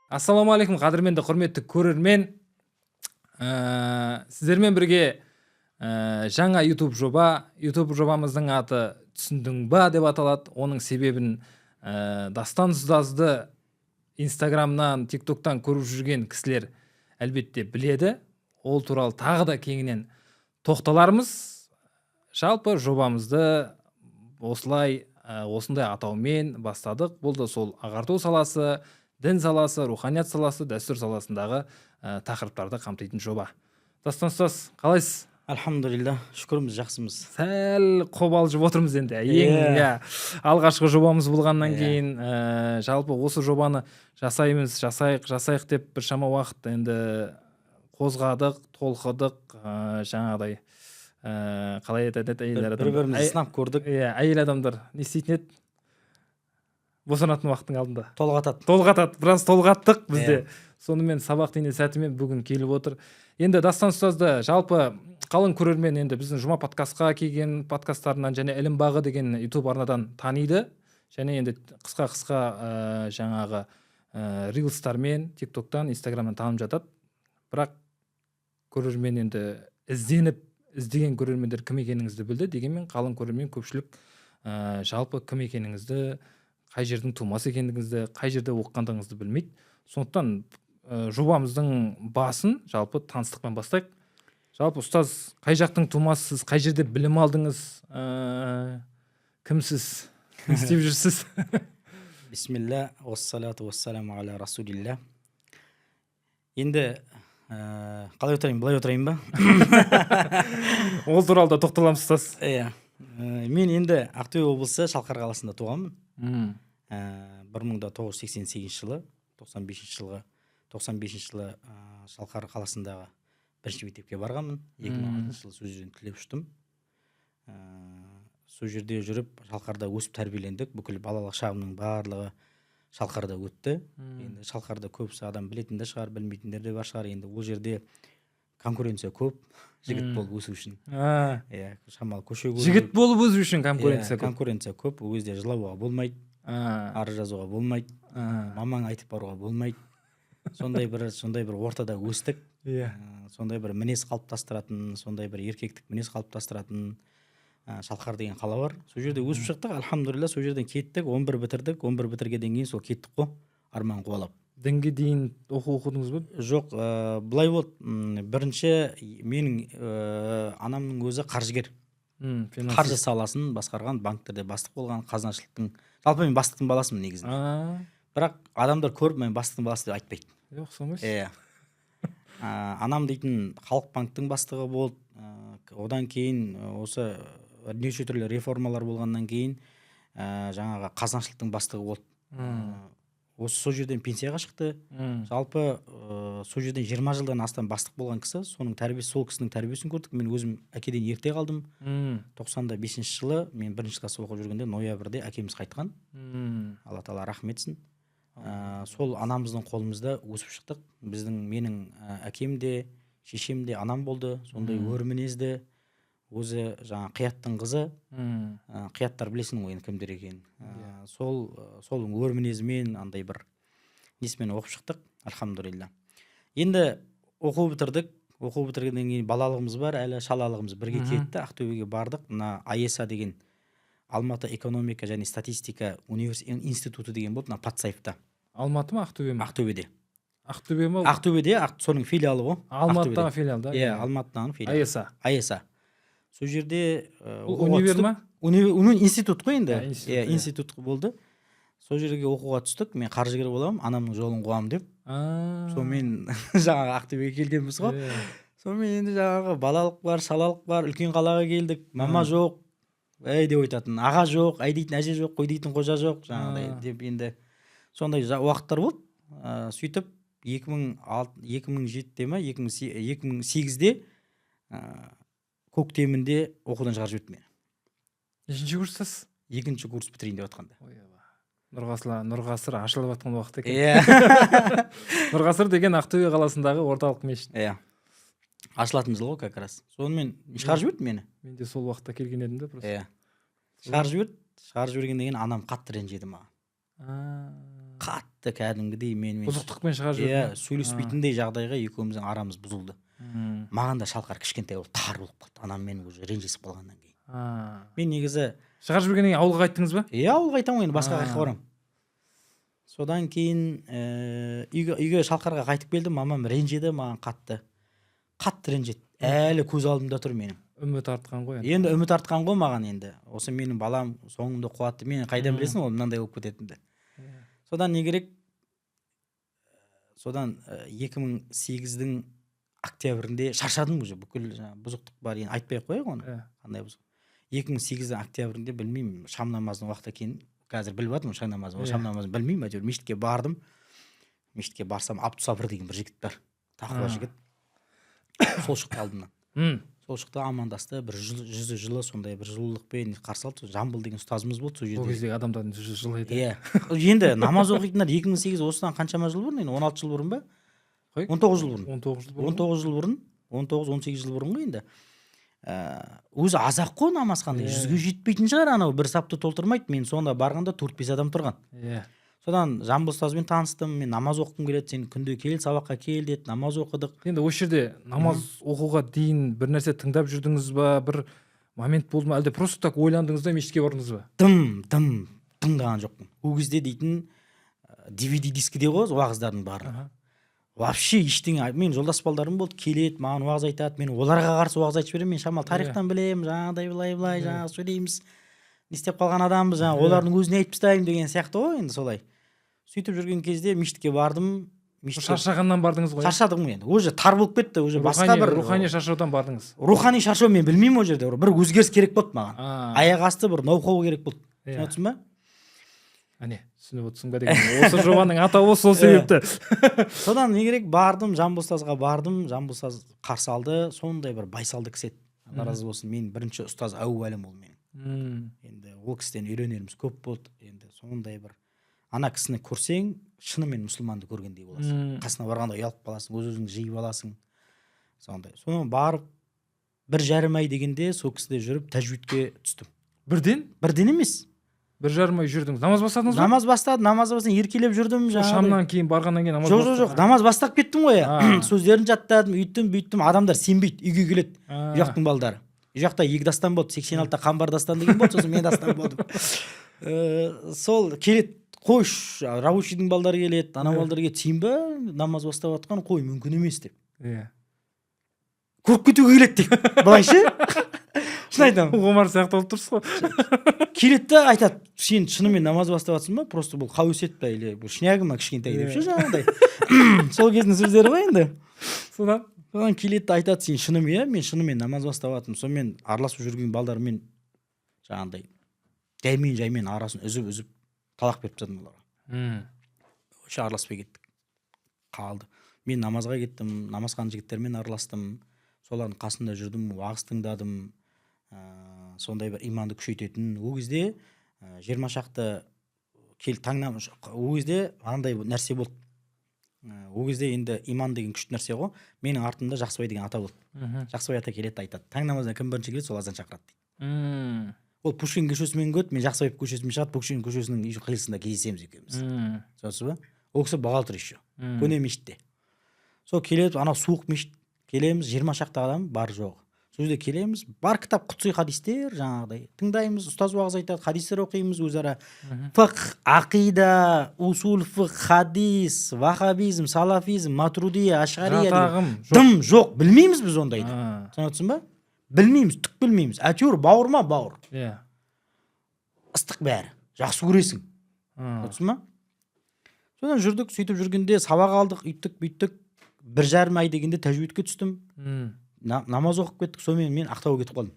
Ассаламу алейкум, қадірменді құрметті көрермен. Сіздермен бірге жаңа YouTube жоба. YouTube жобамыздың аты түсіндің ба деп аталады. Оның себебін Дастан ұстазды Инстаграмнан, ТикТоктан көріп жүрген кісілер әлбетте біледі. Ол туралы тағы да кеңінен тоқталармыз. Жалпы жобамызды осындай атаумен бастадық. Бұл да сол ағарту саласы, дін саласы, руханият саласы, дәстүр саласындағы тақырыптарды қамтитын жоба. Дастан ұстаз, қалайсыз? Альхамдулилля, шүкіріміз, жақсымыз. Сәл қобалжып отырмыз енді. Алғашқы жобамыз болғаннан кейін жалпы осы жобаны жасайық деп біршама уақыт енді қозғадық, толқыдық, жаңағыдай қалай айтады әйел адамдар. Бір-бірімізді сынап көрдік. Әйел адамдар не істейтін еді? Босанатын уақыттың алдында. Толғатады. Біраз толғаттық бізде. Сонымен сабақ тиіне сәтімен бүгін келіп отыр. Енді Дастан ұстазды жалпы қалың көрермен енді біздің жұма подкастқа келген подкасттарынан және ілім бағы деген YouTube арнадан таниды. Және енді қысқа жаңағы рилстармен, TikToктан, Инстаграмнан танып жатады. Бірақ көрермен енді іздеген көрермендер кім екеніңізді білді. Дегенмен қалың көрермен көпшілік жалпы кім екеніңізді, қай жердің тумасы екендігіңізді, қай жерде оқығандығыңызды білмейді. Сондықтан жобамыздың басын жалпы таныстықпен бастайық. Жалпы ұстаз, қай жақтың тумасысыз, қай жерде білім алдыңыз, кімсіз, не істеп жүрсіз? Бисмилля, уассалату уассаламу аля расулилля. Енді қалай отырайын, былай отырайын ба? Ол туралы да тоқталамыз ұстаз. Мен енді Ақтөбе облысы Шалқар қаласында туғанмын. 1988 жылы 95 жылы Шалқар қаласындағы бірінші мектепке барғанмын. 2006 жылы сол жерден түлеп ұштым. Сол жерде жүріп Шалқарда өсіп тәрбиелендік. Бүкіл балалық шағымның барлығы Шалқарда өтті. Енді Шалқарда көбісі адам білетін де шығар, білмейтіндер де бар шығар. Енді ол жерде конкуренция көп, жігіт болып өсу үшін. Шамалы көше көру. Жігіт болып өсу үшін конкуренция көп. Конкуренция көп. Ол кезде жылауға болмайды, арыз жазуға болмайды, мамаң айтып баруға болмайды. Сондай бір ортада өстік. Сондай бір мінез қалыптастыратын, сондай бір еркектік мінез қалыптастыратын Шалқар деген қала бар. Сол жерде өсіп шықтық. Альхамдулилля, сол жерден кеттік, 11 бітірдік. 11 бітіргеннен кейін сол кеттік қой, арман қуалап. Дінге дейін оқудыңыз ба? Жоқ, былай болды. Бірінші менің анамның өзі қаржыгер. Қаржы саласын басқарған, банктерде бастық болған, қазынашылықтың. Жалпы мен бастықтың баласымын негізінде. Бірақ адамдар көріп мен бастықтың баласы деп айтпайды. Жоқ, солмайсыз. Анам дейтін халық банктың бастығы болды. Одан кейін осы неше түрлі реформалар болғаннан кейін жаңағы қазынашылықтың бастығы болды. Осы сол жерден пенсияға шықты. Жалпы сол жерден 20 жылдан астам бастық болған кісі. Соның тәрбиесі, сол кісінің тәрбиесін көрдік. Мен өзім әкеден ерте қалдым. 95 жылы мен бірінші класс оқып жүргенде ноябрьде әкеміз қайтқан. Алла тағала рахметсін. Сол анамыздың қолымызда өсіп шықтық. Менің әкем де, шешем де анам болды. Сондай өр мінезді. Өзі жаңа қияттың қызы. Қияттар білесің ғой кімдер екенін. Сол өр мінезімен андай бір несімен оқып шықтық. Альхамдулилля. Енді оқу бітірдік. Оқу бітіргеннен кейін балалығымыз бар, әлі шалалығымыз бірге кетті. Ақтөбеге бардық. Мына АЕСА деген Алматы экономика және статистика институты деген болды. Патсаевта. Алматы ма, Ақтөбе ме? Ақтөбеде. Ақтөбе ме? Ақтөбеде, соның филиалы ғой. Алматыдағы филиал да? Алматыдағы филиал. АЕСА. Сол жерде универ ма? Институт қой енді. Институт болды. Сол жерге оқуға түстік. Мен қаржыгер боламын, анамның жолын қуамын деп. Сонымен жаңағы Ақтөбеге келгенбіз ғой. Сонымен енді жаңағы балалық бар, шалалық бар, үлкен қалаға келдік. Мама жоқ, әй деп айтатын. Аға жоқ, әй дейтін әже жоқ, қой дейтін қожа жоқ. Жаңағыдай деп енді сондай уақыттар болды. Сөйтіп 2007-де ме, 2008-де көктемінде оқудан шығарып жіберді мені. Нешінші курстасыз? 2-ші курс бітірейін деп жатқанда. Нұрғасыр ашылып жатқан уақыт екен. Нұрғасыр деген Ақтөбе қаласындағы орталық мешіт. Ашылатын жыл ғой как раз. Сонымен шығарып жіберді мені. Мен де сол уақытта келген едім де просто. Шығарып жібергеннен кейін анам қатты ренжіді маған. қатты кәдімгідей менімен бұзықтықпен шығарып жіберді. сөйлеспейтіндей жағдайға екеуміздің арамыз бұзылды. Маған да шалқар кішкентай болып тар болып қалды. Анам мені уже ренжісіп қалғаннан кейін. Мен негізі шығарып жібергеннен кейін ауылға қайттыңыз ба? ауылға қайтамын енді, басқа жаққа барамын. Содан кейін үйге шалқарға қайтып келдім. Мамам ренжеді маған қатты ренжеді. Әлі көз алдымда тұр менің. Үміт артқан ғой енді. Үміт артқан ғой маған енді. Осы менің балам соңымда қуатты. Мен қайдан білесің ол мынандай болып кететінді. Содан не керек? Содан 2008-дің октябрінде шаршадым уже. Бүкіл бұзықтық бар. Енді айтпай ақ қояйық оны. Қандай бұзық. 2008-дің октябрінде білмеймін, шам намазының уақыты екен. Қазір біліп жатырмын шам намазын білмеймін. Әйтеуір мешітке бардым. Мешітке барсам Абдусабыр деген бір жігіт бар. Тақуа жігіт. Сол шықты алдымнан. Сол шықты, амандасты. Бір жүзі жылы, сондай бір жылулықпен қарсы алды. Жамбыл деген ұстазымыз болды сол жерде. Ол кездегі адамдардың жүзі жылы еді. Енді намаз оқитындар 2008 осыдан қаншама жыл бұрын? 16 жыл бұрын ба? 19 жыл бұрын. 19 жыл бұрын. 19-18 жыл бұрын ғой енді. Өзі азақ қой намазханда, 100-ге жетпейтін шығар, анау бір сапты толтырмайды. Мен сонда барғанда 4-5 адам тұрған. Содан Жамбыл ұстазбен таныстым. Мен намаз оқығым келеді, сен күнде кел, сабаққа кел деді, намаз оқыдық. Енді осы жерде намаз оқуға дейін бір нәрсе тыңдап жүрдіңіз ба, бір момент болды ма, әлде просто так ойландыңыз да мешітке бардыңыз ба? Тыңдаған жоқпын. Ол кезде дейтін DVD дискіде ғой уағыздардың бары. Вообще ештеңе. Мен жолдас балдарым болды, келеді, маған уағыз айтады. Мен оларға қарсы уағыз айтып беремін. Мен шамал тарихтан білемін, жаңағыдай былай, жаңағы сөйлейміз. Не істеп қалған адамбыз, жаңағы олардың өзіне айтып тастаймын деген сияқты ғой енді солай. Сөйтіп жүрген кезде мешітке бардым. Шаршағаннан бардыңыз ғой? Шаршадым енді. Уже тар болып кетті, уже басқа бір рухани шаршаудан бардыңыз. Рухани шаршау мен білмеймін ол жерде. Бір өзгеріс керек болды маған. Аяқ асты бір ноу-хау керек болды. Түсінесің ба? Әне, түсініп отырсың ба деген. Осы жобаның атауы сол себепті. Содан не керек? Бардым, Жамбыл ұстазға бардым. Жамбыл ұстаз қарсы алды. Сондай бір байсалды кісі еді. Алла разы болсын. Мен бірінші ұстаз әуелім ол менің. Енді ол кісіден үйренеріміз көп болды. Енді сондай бір ана кісіні көрсең, шынымен мұсылманды көргендей боласың. Қасына барғанда ұялып қаласың, өз-өзіңді жиып аласың. Сондай. Содан барып 1,5 ай дегенде сол кісіде жүріп тәжвидке түстім. Бірден емес. 1,5 ай жүрдіңіз. Намаз бастадыңыз ба? Намаз бастадым, еркелеп жүрдім. Шамнан кейін барғаннан кейін намаз бастадым. Жоқ, намаз бастап кеттім ғой. Сөздерін жаттадым, үйттім. Адамдар сенбейді, үйге келеді. Үй жақтың балдары. Үй жақта 2 дастан болды, 86-та қамбар дастан деген болды, сосын мен дастан болдым. Сол келеді, қойш, рабочийдің балдары келеді, ана балдары келеді, сен ба намаз бастап жатқан, қой, мүмкін емес деп. Көріп кетуге келеді деп. Былайшы? Шын айтамын. Ғұмар сияқты болып тұрсыз ғой. Келеді да айтады, сен шынымен намаз бастап жатсың ба? Просто бұл қауесет па или шняга ма кішкентай деп ше жаңағыдай. Сол кездің сөздері ғой енді. Содан келеді айтады, сен шынымен, мен шынымен намаз бастап жатырмын. Сонымен араласып жүрген балдармен жаңағыдай жаймен арасын үзіп талақ беріп тастадым оларға. Вообще араласпай кеттік. Қалды. Мен намазға кеттім, намазхан жігіттермен араластым. Солардың қасында жүрдім, уағыз тыңдадым. Сондай бір иманды күшейтетін. Ол кезде 20 шақты ол кезде андай нәрсе болды. Ол кезде енді иман деген күшті нәрсе ғой. Менің артымда Жақсыбай деген ата болды. Жақсыбай ата келеді, айтады, таң намаздан кім бірінші келеді, сол азан шақырады дейді. Ол Пушкин көшесімен көрді, мен Жақсыбаев көшесімен шығады, Пушкин көшесінің қиылысында кездесеміз екеуміз. Түсінесіз ба? Ол кісі бухгалтер еще. Көне мешітте. Сол келеді, анау суық мешіт. Келеміз, 20 шақты адам бар жоқ. Сол жерде келеміз, бар кітап құтсый хадистер, жаңағыдай. Тыңдаймыз, ұстаз уағыз айтады, хадистер оқимыз өзара. Фиқх, ақида, усул фиқх, хадис, вахабизм, салафизм, матрудия, ашғария. Дым жоқ, білмейміз біз ондайды. Түсінесің ба? Білмейміз, түк білмейміз. Әйтеуір бауыр ма, бауыр. Ыстық бәрі. Жақсы көресің. Түсінесің ба? Содан жүрдік, сөйтіп жүргенде сабақ алдық, үйттік. 1,5 ай дегенде тәжвидке түстім. Намаз оқып кеттік, сонымен мен Ақтауға кетіп қалдым.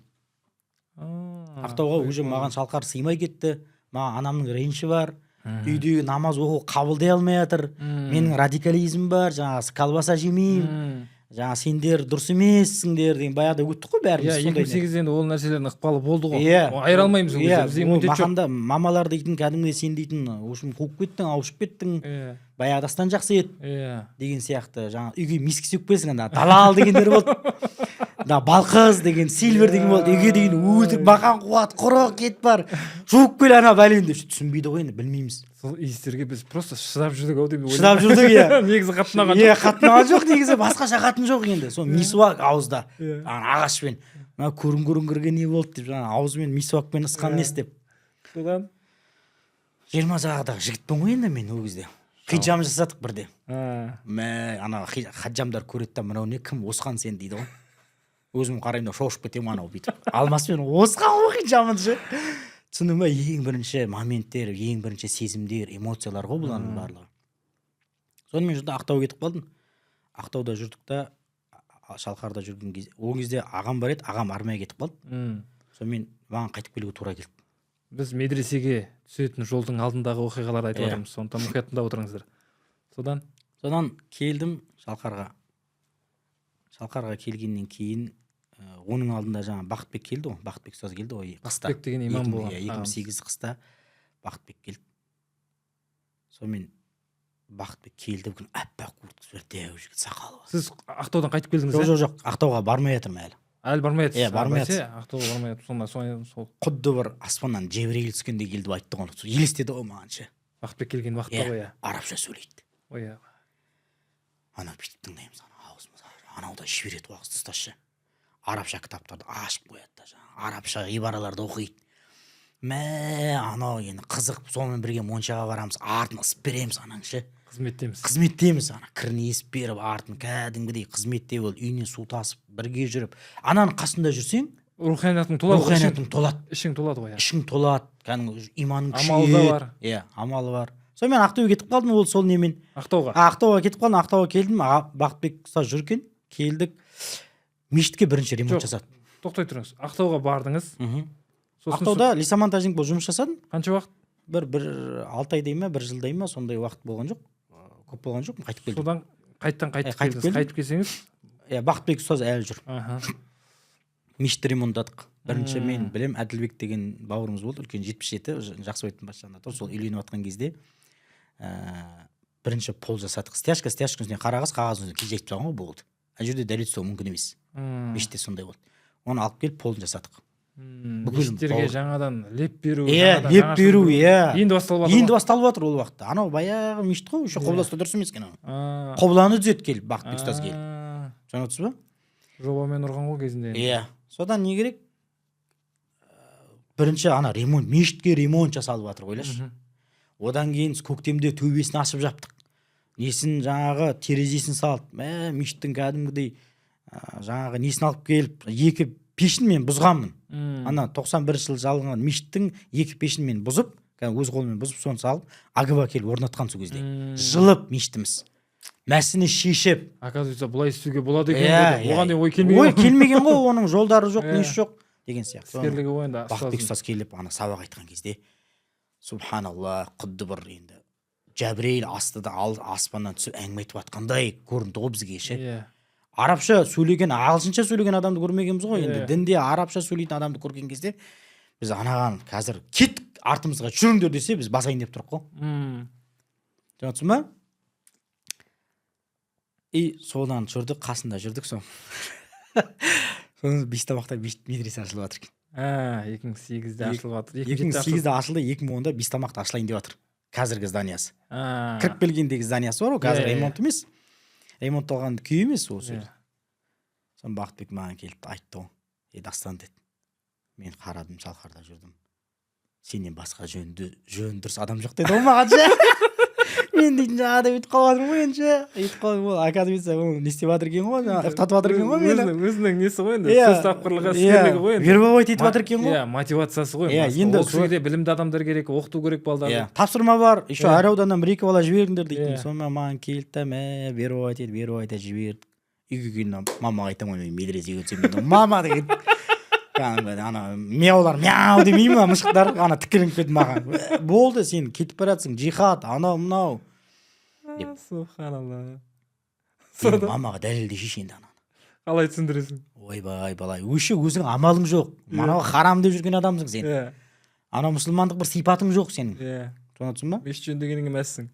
Ақтауға уже маған шалқар сыймай кетті. Маған анамның реніші бар. Үйдегі намаз оқу қабылдай алмай жатыр. Менің радикализм бар, жаңағы колбаса жемеймін. Жаңа сендер дұрыс емессіңдер деген баяғыда өттік қой бәріміз. 2008-де енді ол нәрселердің ықпалы болды ғой. Айыра алмаймыз. Мақанда мамалар дейтін, кәдімгідей сен дейтін, қуып кеттің, ауышып кеттің. Баяғыдастан жақсы еді деген сияқты. Жаңа үйге миски сөкпесің, далал дегендер болды. да балқыз деген сильвер деген болды, үйге деген өтірік бақан қуат құрық кет бар жуып кел ана бәлем деп түсінбейді ғой енді, білмейміз. сол иістерге біз просто шыдап жүрдік ау деп шыдап жүрдік, иә. негізі қатынаған иә, қатынаған жоқ негізі, басқаша қатын жоқ енді. Сол мисуак ауызда ағашпен мына көрін кірген не болды деп жаңа аузымен мисуакпен ысқан несі деп. содан 20 жағадағы жігітпін ғой енді мен ол кезде. Хиджам жасадық бірде. Ана хаджамдар көреді да, мынау не, кім осқан сен дейді ғой. Өзім қараймын да шошып кетемін анау бүйтіп. Алмаспен осқан ғой хиджамын ше. Түсіндің ба? Ең бірінші моменттер, ең бірінші сезімдер, эмоциялар ғой бұлардың барлығы. Сонымен жүрді Ақтауға кетіп қалдым. Ақтауда жүрдік та, Шалқарда жүрген кезде, ол кезде ағам бар еді, ағам армияға кетіп қалды. Сонымен маған қайтып келуге тура келді. Біз медресеге түсетін жолдың алдындағы оқиғаларды айтып жатырмыз, сондықтан мұқият тыңдап отырыңыздар. Содан келдім Шалқарға. Шалқарға келгеннен кейін оның алдында жаңа Бақытбек келді ғой, Бақытбек ұстаз келді ғой қыста. Бақытбек деген имам болған. 2008 қыста Бақытбек келді. Сонымен Бақытбек келді, бүгін аппақ куртка дәу жігіт, сақалы бар. Сіз Ақтаудан қайтып келдіңіз? Жоқ, Ақтауға бармай жатырмын әлі. Әлі бармай жатырсыз? Иә, бармай жатырсыз. Ақтауға бармай жатырсыз. Сол құдды бір аспаннан Жебірейіл түскендей келді деп айтты ғой. Елестеді ғой маған ше. Бақытбек келген уақытта ғой. Арабша сөйлейді. Ой. Ана бүйтіп тыңдаймыз, аузымыз анауда жібереді уақыт ұсташы. Арабша кітаптарды ашып қояды да жаңағы арабша ғибараларды оқиды. Анау енді қызық, сонымен бірге моншаға барамыз, артын ысып береміз анаң ше. Қызметтеміз, ана кірін есіп беріп, артын кәдімгідей қызметте болып, үйінен су тасып, бірге жүріп, ананың қасында жүрсең, руханиятың толады. Ішің толады ғой. Ішің толады, кәдімгі иманың күшейеді. Амалы да бар. Иә, амалы бар. Сонымен Ақтауға кетіп қалдым, ол сол немен. Ақтауға кетіп қалдым, Ақтауға келдім, Бақытбек ұстаз жүрген, келдік. Мешітке бірінші ремонт жасадым. Тоқтай тұрыңыз. Ақтауға бардыңыз. Ақтауда лесомонтажник болып жұмыс жасадым. Қанша уақыт? Бір 6 айдай ма, 1 жылдай ма, сондай уақыт болған жоқ. Көп болған жоқ, қайтып келдім. Содан қайтып келсеңіз? Бақытбек ұстаз әлі жүр. Мешітті ремонттадық. Бірінші мен білем, Әділбек деген бауырымыз болды, үлкен 77, Жақсыбайдың бас жанында тұр. Сол үйленіп жатқан кезде бірінші пол жасадық. Стяжканың үстіне қарағыз, қағаздың үстіне жетіп тастаған ғой болды. Ана жерде дәлел ұстау мүмкін емес. Мешітте сондай болды. Оны алып келіп полын жасадық. Мешіттерге жаңадан леп беру. Леп беру, енді басталып жатыр ол уақытта. Анау баяғы мешіт қой, еще қобласы дұрыс емес екен. Қобланы түзет келіп, Бақытбек ұстаз келіп. Жаңа ба? Жобамен ұрған ғой кезінде. Содан не керек? Бірінші ана ремонт, мешітке ремонт жасалып жатыр ойлашы. Одан кейін көктемде төбесін ашып жаптық. Несін жаңағы терезесін салып, мешіттің кәдімгідей жаңағы несін алып келіп, 2 пешін мен бұзғанмын. Ана 91 жыл жалынған мешіттің 2 пешін мен бұзып, өз қолымен бұзып, соны салып, АГБ келіп орнатқан сол кезде. Жылып мешітіміз. Мәсіне шешіп. Оказывается, бұлай істеуге болады екен. Оған дейін ой келмеген. Ой келмеген ғой, оның жолдары жоқ, несі жоқ деген сияқты. Іскерлігі ойында. Бақытбек ұстаз келіп, ана сабақ айтқан кезде, субханалла, құдды бір енді Жәбірейіл астыда аспаннан түсіп әңгіме айтып жатқандай көрінді ғой бізге ше. Арабша сөйлеген, ағылшынша сөйлеген адамды көрмегенбіз ғой енді. Дінде арабша сөйлейтін адамды көрген кезде біз анаған қазір кет артымызға жүріңдер десе біз басайын деп тұрық қой. Жаңатсың ба? Содан жүрдік, қасында жүрдік соң. Соны Бестамақта медресе ашылып жатыр екен. 2008-де ашылып жатыр. 2008-де ашылды, 2010-да Бестамақта ашылайын деп жатыр. Қазіргі зданиясы. Кіріп келгендегі зданиясы бар ғой, қазір ремонт емес. Ремонтталған күй емес ол сөз. Сон Бақытбек маған келіп айтты ғой. Дастан деді. Мен қарадым, Шалқарда жүрдім. Сенен басқа жөн дұрыс адам жоқ деді ол маған ше. Мен дейтін жаңағыда өйтіп қалғадым ғой енді ше. Өйтіп қалдым ол, оказывается, ол не істеп жатыр екен ғой, ұйықтатып жатыр екен ғой мені. Өзінің несі ғой енді, сөз тапқырлығы, іскерлігі ғой енді. Вербовать етіп жатыр екен ғой. Мотивациясы ғой. Ол кісіге білімді адамдар керек, оқыту керек балдарды. Тапсырма бар, еще әр ауданнан 1-2 бала жіберіңдер дейтін. Сонымен маған келді да, вербовать етіп жіберді. Үйге келдім, мамаға айтамын, мен медресеге өтсем, мама деген. Ана мяулар мяу демеймін, мысықтар ана тікірініп кетті маған. Болды, сен кетіп баратсың, жихад, анау мынау. Субханалла. Мамаға дәлелді шешенді ананы. Қалай түсіндіресің? Ойбай балай, өзің амалың жоқ. Манау харам деп жүрген адамсың сен. Анау мұсылмандық бір сипатың жоқ сенің. Сонатсың ба? Мешіт жөндегеніңе мәссің.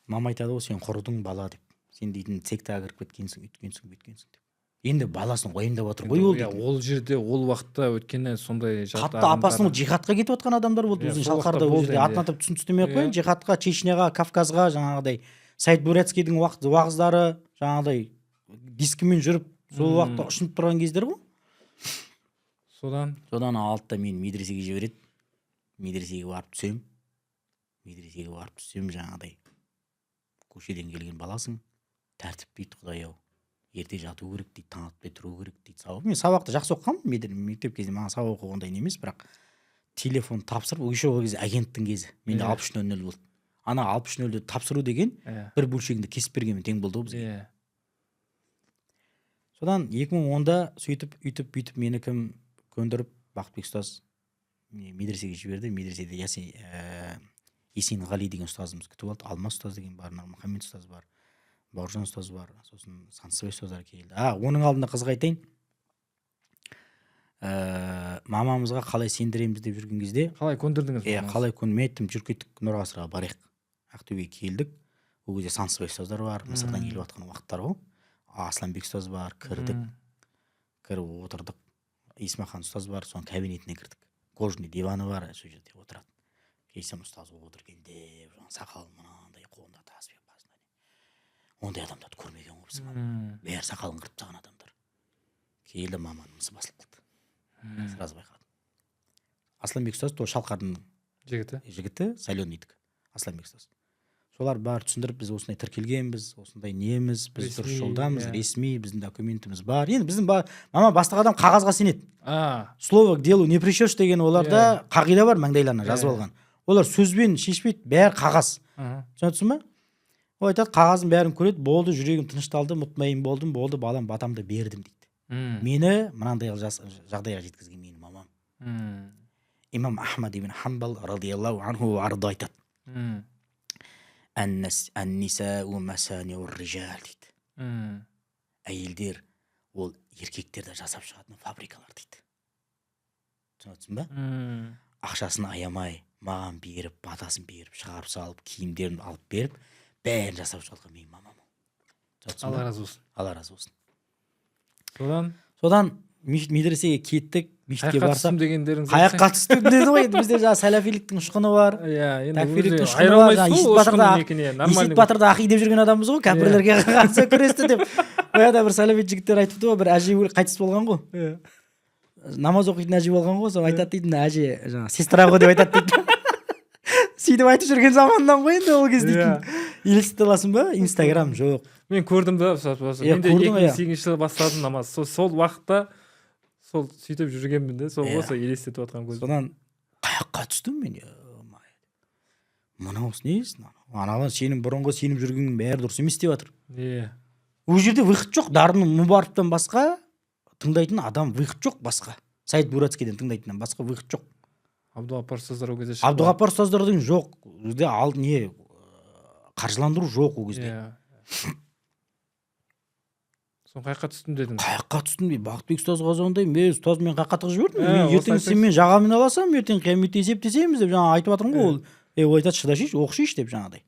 Мама айтады ғой, сен құрыдың бала деп. Сен дейтін сектаға кіріп кеткенсің, үйткенсің, бүйткенсің деп. енді баласын уайымдап отыр ғой ол дейді. ол жерде ол уақытта өткеннен сондай қатты апасының жихадқа кетіп отқан адамдар болды. Өзін шалқарда ол жерде атын атап түсін түстемей ақ қояйын. Жихадқа, Чечняға, Кавказға жаңағыдай Саид Бурятскийдің уағыздары жаңағыдай дискімен жүріп сол уақытта ұшынып тұрған кездер ғой. Содан алды да мені медресеге жібереді. Медресеге барып түсем жаңағыдай көшеден келген баласың, тәртіп дейді, Құдай-ау. Ерте жату керек дейді, таң атпай тұру керек дейді. Сабақ. Мен сабақты жақсы оқығанмын, мектеп кезінде маған сабақ оқығандай емес, бірақ телефон тапсырып, еще ол кезде агенттің кезі. Менде 6300 болды. Ана 6300 тапсыру деген бір бөлшегінде кесіп бергенмен тең болды ғой бізге. Содан 2010-да сөйтіп мені кім көндіріп, Бақытбек ұстаз медресеге жіберді. Медреседе Есенғали деген ұстазымыз күтіп алды. Алмас ұстаз деген бар, Мұхаммед ұстаз бар, Бауыржан ұстаз бар, сосын Сансыбай ұстаздар келді. Оның алдында қызық айтайын. Мамамызға қалай сендіреміз деп жүрген кезде, қалай көндірдіңіз? Қалай мен айттым, жүр кеттік Нұрғасырға барайық. Ақтөбеге келдік. Ол кезде Сансыбай ұстаздар бар, Мысырдан келіп жатқан уақыттар ғой. Асланбек ұстаз бар, кіріп отырдық. Исмахан ұстаз бар, соның кабинетіне кірдік. Кожаный диваны бар, сол жерде отырады. Кейсем ұстаз отыр келді, сақал мынандай қолында таспиқ басында. Ондай адамдарды көрмеген ғой біз. Бәрі сақалын қырып тастаған адамдар. Келді, маманың мысы басылып қалды. Сразу байқадым. Асланбек ұстаз то Шалқардың жігіті, Соленыйдікі. Асланбек ұстаз. Солар бар түсіндіріп, біз осындай тіркелгенбіз, осындай неміз, біз дұрыс жолдамыз, ресми, біздің документіміз бар. Енді біздің мама бастық адам қағазға сенеді. Слово к делу не пришьешь деген оларда қағида бар, маңдайларына жазып алған. Олар сөзбен шешпейді, бәрі қағаз. Түсінесің ба? Ол айтады, қағаздың бәрін көреді, болды, жүрегім тынышталды, мұтмайын болдым, болды, балам батамды бердім дейді. Мені мынандай жағдайға жеткізген менің мамам. Имам Ахмад ибн Ханбал радиаллаху анху арда айтады. Ән-нисау масаниу ар-rijal дейді. Әйелдер ол еркектерді жасап шығатын фабрикалар дейді. Түсінесің ба? Ақшасын аямай, маған беріп, батасын беріп, шығарып салып, киімдерін алып беріп, бәрін жасап жатқан менің мамам. Алла разы болсын. Алла разы болсын. Содан медресеге кеттік, мешітке барсақ. Қаяққа түстім деді ғой, бізде жаңа сәләфиліктің ұшқыны бар. Тәкфирліктің ұшқыны бар. Есет Батырда ақи деп жүрген адамбыз ғой, кәпірлерге қарсы күресті деп. Ояда бір сәләфит жігіттер айтыпты ғой, бір әже қайтыс болған ғой. Намаз оқитын әже болған ғой, соны айтады дейді, әже жаңа сестра ғой деп айтады дейді. Сөйтіп айтып жүрген заманнан ғой енді ол кезде дейтін. Елестете аласың ба? Инстаграм жоқ. Мен көрдім да, менде 2008 жылы бастадым намаз. Сол уақытта сол сөйтіп жүргенмін де, сол болса елестетіп отқан көз. Содан қаяққа түстім мен. Мынау несін? Анаған сенің бұрынғы сеніп жүргенің бәрі дұрыс емес деп жатыр. Ол жерде выход жоқ. Дарынның Мұбаровтан басқа тыңдайтын адам выход жоқ басқа. Саид Бурятскийден тыңдайтыннан басқа выход жоқ. Абдуғаппар ұстаздар ол кезде Абдуғаппар ұстаздардың жоқ. Ол кезде қаржыландыру жоқ ол кезде. Соң қаяққа түстім дедің? Қаяққа түстім бе? Бақытбек ұстазға звондаймын. Ұстаз мен қаяққа тығып жібердім. Ертең сен мен жағамен аласам, ертең қияметте есептесеміз деп жаңа айтып жатырмын ғой ол. Ол айтады, шыдашиш, оқышиш деп жаңағыдай.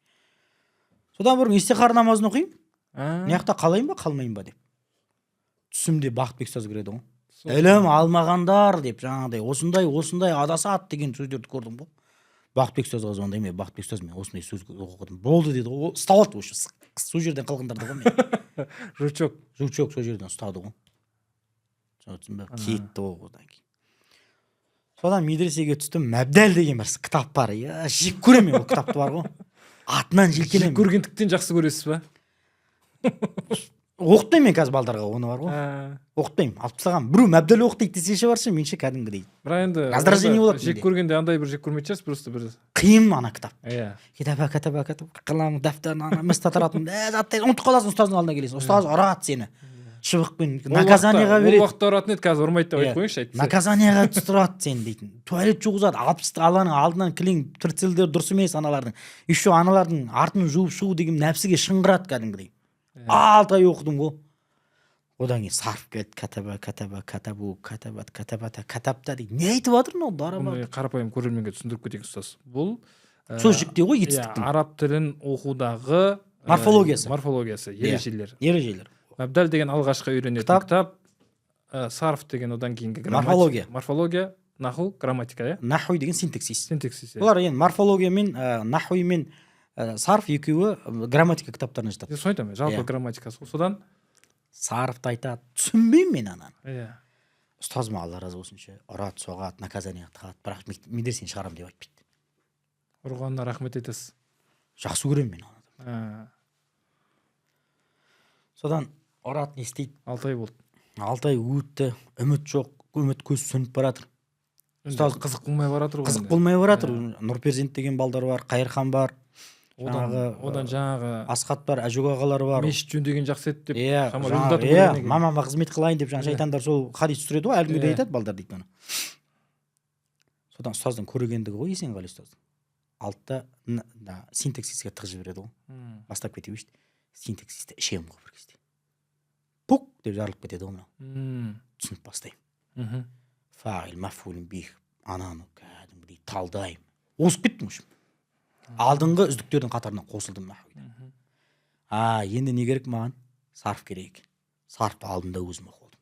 Содан бұрын истихара намазын оқимын. Мына жақта қалайын ба, қалмайын ба деп. Түсімде Бақытбек ұстаз кіреді ғой. Ілім алмағандар деп жаңағыдай осындай адасады деген сөздерді көрдім ғой. Бақытбек ұстазға звондаймын. Бақытбек ұстаз, мен осындай сөз оқыдым. Болды деді ғой. Ұстап алды осы. Сол жерден қалғандарды ғой мен. Жучок сол жерден ұстады ғой. Түсінесің бе? Кетті ол одан кейін. Содан медресеге түстім. Мәбдәл деген бір кітап бар. Жек көремін ол кітапты бар ғой. Атынан желкелемін. Жек көргендіктен жақсы көресіз ба? Оқытпаймын мен қазір балдарға, оны бар ғой. Оқытпаймын. Алып тастағанмын. Біреу Мәбдәл оқытайық десеңші баршы, менше кәдімгідей. Бірақ енді раздражение болады. Жек көргенде андай бір жек көрмейтін шығарсыз, просто бір қиын ана кітап. Кітап қалам, дәфтарын мыста таратын. Ұмытып қаласың, ұстаздың алдына келесің. Ұстаз ұрады сені. Шыбықпен наказанияға береді. Ол уақытта ұратын еді, қазір ұрмайды деп айтып қойыңызшы. Наказанияға түсіреді сені дейтін. Туалет жуғызады, алланың алдынан кілең тірцелдер дұрыс емес аналардың. Еще аналардың артын жуып шығу деген нәпсіге шыңғырады кәдімгідей. 6 ай оқыдым ғой. Одан кейін сарып келді, катабата дейді. Не айтып жатыр мынау дарабар? Бұны қарапайым көрерменге түсіндіріп кетейік ұстаз. Бұл сол жікте ғой етістіктің. Араб тілін оқудағы морфологиясы, ережелер. Абдал деген алғашқы үйренетін кітап, сарф деген одан кейінгі морфология, наху, грамматика, иә? Нахуй деген синтаксис. Синтаксис, иә. Бұлар енді морфология мен нахуй мен сарф екеуі грамматика кітаптарына жатады. Соны айтамын, жалпы грамматикасы. Содан сарфты айтады, түсінбеймін мен ананы. Иә. Ұстазыма Алла разы болсын ше, ұрады, соғады, наказание тағады, бірақ медресені шығарамын деп айтпайды. Ұрғанына рахмет етесіз. Жақсы көремін мен оны. Содан ұрады, не істейді? 6 ай болды. 6 ай өтті, үміт жоқ, үміт көз сөніп баратыр. Ұстаз қызық болмай баратыр. Қызық болмай баратыр. Нұрперзент деген балдар бар, Қайырхан бар. Одан жаңағы Асқат бар, Әжуг ағалар бар. Мешіт жөндеген жақсы еді деп. Иә, мамама қызмет қылайын деп жаңа шайтандар сол хадис түсіреді ғой, әлі күнге айтады балдар дейді оны. Содан ұстаздың көрегендігі ғой, Есенғали ұстаздың. Алтта синтаксиске тығып жібереді ғой. Бастап кете өшті. Синтаксисті ішемін ғой бір кезде. Пук деп жарылып кетеді ғой мынау. Түсініп бастаймын. Фағил, мафулин, бих, ананы кәдімгідей талдаймын. Озып кеттім үшім. Алдыңғы үздіктердің қатарына қосылдым нахуйда. Енді не керек маған? Сарф керек. Сарфты алдында өзім оқып алдым.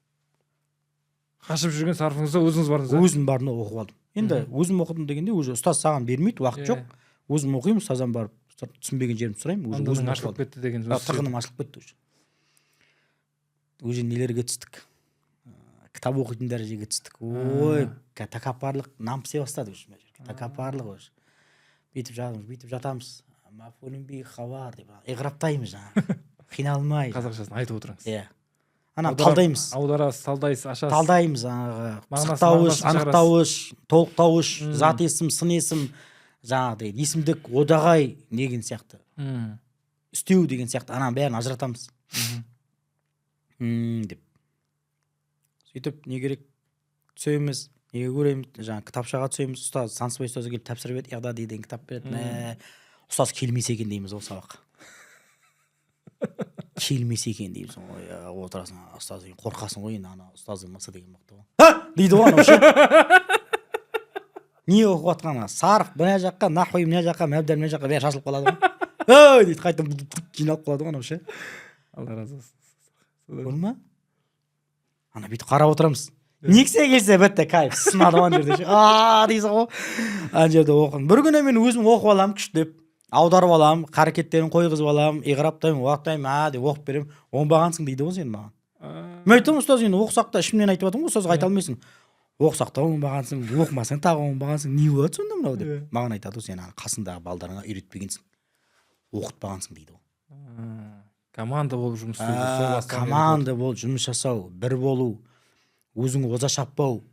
Қашып жүрген сарфыңызда өзіңіз бардыңыз? Өзім барында оқып алдым. Енді өзім оқыдым дегенде уже ұстаз саған бермейді, уақыт жоқ. Өзім оқимын, ұстаздан барып түсінбеген жерімді сұраймын. Өзім ашылып кетті деген сөз. Тығыным ашылып кетті уже. Уже нелерге түстік. Кітап оқитын дәрежеге түстік. Ой, тәкаппарлық нампысе бастады уже. Тәкаппарлық уже. Бүйтіп жатамыз. Мафулинби хавар деп иғраптаймыз жаңағы. Қиналмай. Қазақшасын айтып отырыңыз. Иә. Ана талдаймыз. Аударасыз, талдайсыз, ашасыз. Талдаймыз жаңағы пысықтауыш, анықтауыш, толықтауыш, зат есім, сын есім, жаңағыдай есімдік, одағай деген сияқты. Үстеу деген сияқты ананың бәрін ажыратамыз. Деп. Сөйтіп не керек? Түсеміз. Неге көреміз? Жаңа кітапшаға түсеміз. Ұстаз Сансызбай ұстазы келіп тапсырып еді, Иғдад деген кітап береді. Ұстаз келмесе екен дейміз ол сабаққа. Келмесе екен дейміз. Ой, отырасың, ұстаз деген қорқасың ғой, енді ана ұстаздың мысы деген мықты ғой. Дейді ғой анау ше. Не оқып жатқаны? Сарф мына жаққа, нахуй мына жаққа, мәбдәл мына жаққа бәрі шашылып қалады ғой. Дейді, қайтып жиналып қалады ғой анау ше. Алла разы болсын. Көрдің? Ана бүйтіп қарап отырамыз. Нексе келсе бітті, кайф, сынады ана жерде ше. Дейсің ғой. Ана жерде оқыдым. Bir күні мен өзім оқып аламын күштеп. Аударып аламын, қарекеттерін қойғызып аламын, иғраптаймын, уақыттаймын, деп оқып беремін. Оңбағансың дейді ғой сен маған. Мен айтамын, ұстаз енді оқысақ та ішімнен айтып жатырмын ғой, ұстазға айта алмайсың. Оқысақ та оңбағансың, оқымасаң тағы оңбағансың. Не болады сонда мынау деп. Маған айтады ғой, сен қасындағы балдарыңа үйретпегенсің. Оқытпағансың дейді ғой. Команда болып жұмыс істеу. Команда болып жұмыс жасау, бір болу, өзің оза шаппау,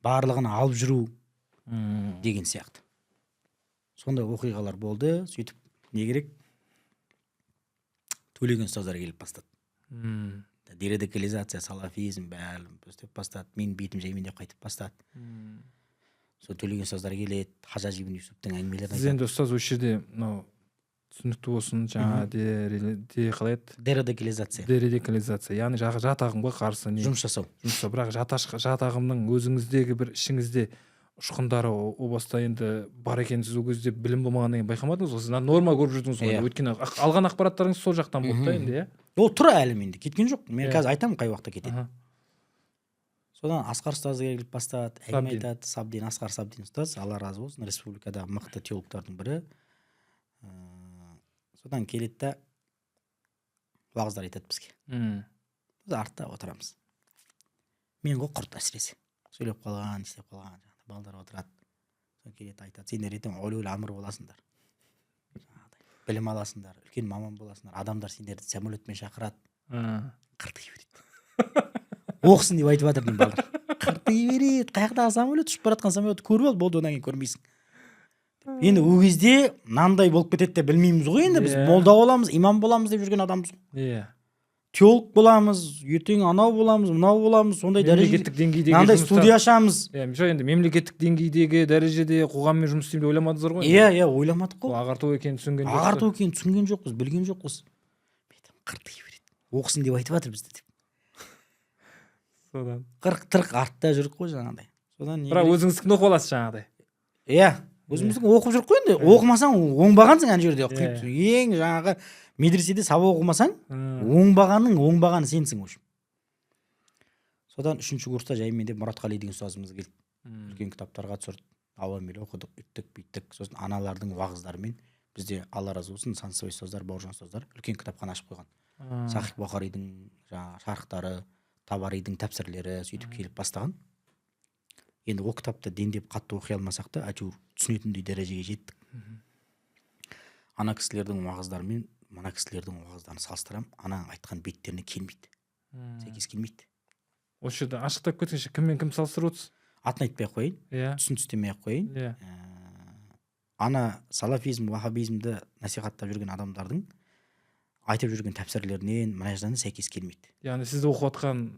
барлығын алып жүру деген сияқты. Сондай оқиғалар болды. Сөйтіп не керек? Төлеген ұстаздар келіп бастады. Дерадикализация, салафизм бәрін өстіп бастады. Мен бетім жаймен деп қайтып бастады. Сол төлеген ұстаздар келеді. Хажаж ибн Юсуптың әңгімелерін айтады. Сіз енді ұстаз осы жерде мынау түсінікті болсын, жаңа қалай еді? Дерадикализация. Яғни жат ағымға қарсы жұмыс жасау. Бірақ жат ағымның өзіңіздегі бір ішіңізде ұшқындары о баста енді бар екенсіз ол кезде білім болмағаннан кейін байқамадыңыз ғой. Сіз норма көріп жүрдіңіз ғой. Өйткені алған ақпараттарыңыз сол жақтан болды да енді, иә. Ол тұр әлі менде, кеткен жоқ. Мен қазір айтамын қай уақытта кетеді. Содан Асқар ұстаз келіп бастады, әңгіме айтады. Сабдин, Асқар Сабдин ұстаз, Алла разы болсын, республикадағы мықты теологтардың бірі. Содан келеді да уағыздар айтады бізге. Біз артта отырамыз. Мен ғой құрт әсіресе. Сөйлеп қалған, істеп қалған. Балдар отырады. Сол келеді айтады, сендер ертең олеул амыр боласыңдар. Білім аласыңдар, үлкен маман боласыңдар. Адамдар сендерді самолетпен шақырады. Қыртый береді. Оқысын деп айтып жатыр деймін балдар. Қыртый береді. Қаяқтағы самолет, ұшып баратқан самолетті көріп ал, болды, одан кейін көрмейсің. Енді ол кезде мынандай болып кетеді деп білмейміз ғой, енді біз молда боламыз, имам боламыз деп жүрген адамбыз ғой. Иә. Теолог боламыз, ертең анау боламыз, мынау боламыз, сондай мемлекеттік деңгейдегі мынандай студия ашамыз. Жоқ, енді мемлекеттік деңгейдегі дәрежеде қоғаммен жұмыс істеймін деп ойламадыңыздар ғой? Иә, ойламадық қой. Ағарту екенін түсінген жоқсыз. Ағарту екенін түсінген жоқпыз, білген жоқпыз. Қыртый береді. Оқысын деп айтып жатыр бізді деп. Содан 40 артта жүрік қой жаңағыдай. Содан бірақ өзіңіздікін оқып аласыз жаңағыдай. Иә, өзіміздің оқып жүрік қой енді. Оқымасаң оңбағансың ана жерде. Ең жаңағы медреседе сабақ оқымасаң оңбағаны сенсің в общем. Содан 3-ші курста жаймен деп Мұратқали деген ұстазымыз келді. Үлкен кітаптарға түсірді. Ауамел оқыдық, үттік, бүйттік. Сосын аналардың уағыздарымен бізде Алла разы болсын Сансызбай ұстаздар, Бауыржан ұстаздар үлкен кітапхана ашып қойған. Сахих Бұхаридің жаңағы шарықтары, Табаридің тәпсірлері сөйтіп келіп бастаған. Енді ол кітапты дендеп қатты оқи алмасақ та, әйтеуір түсінетіндей дәрежеге жеттік. Ана кісілердің уағыздарымен мына кісілердің уағыздарын салыстырамын, ананың айтқан беттеріне келмейді. Сәйкес келмейді. Осы жерде ашықтап кеткенше кіммен кім салыстырып отырсыз? Атын айтпай ақ қояйын, түсін түстемей ақ қояйын. Ана салафизм, вахабизмді насихаттап жүрген адамдардың айтып жүрген тәпсірлерінен мына жерден сәйкес келмейді. Яғни сіз оқытқан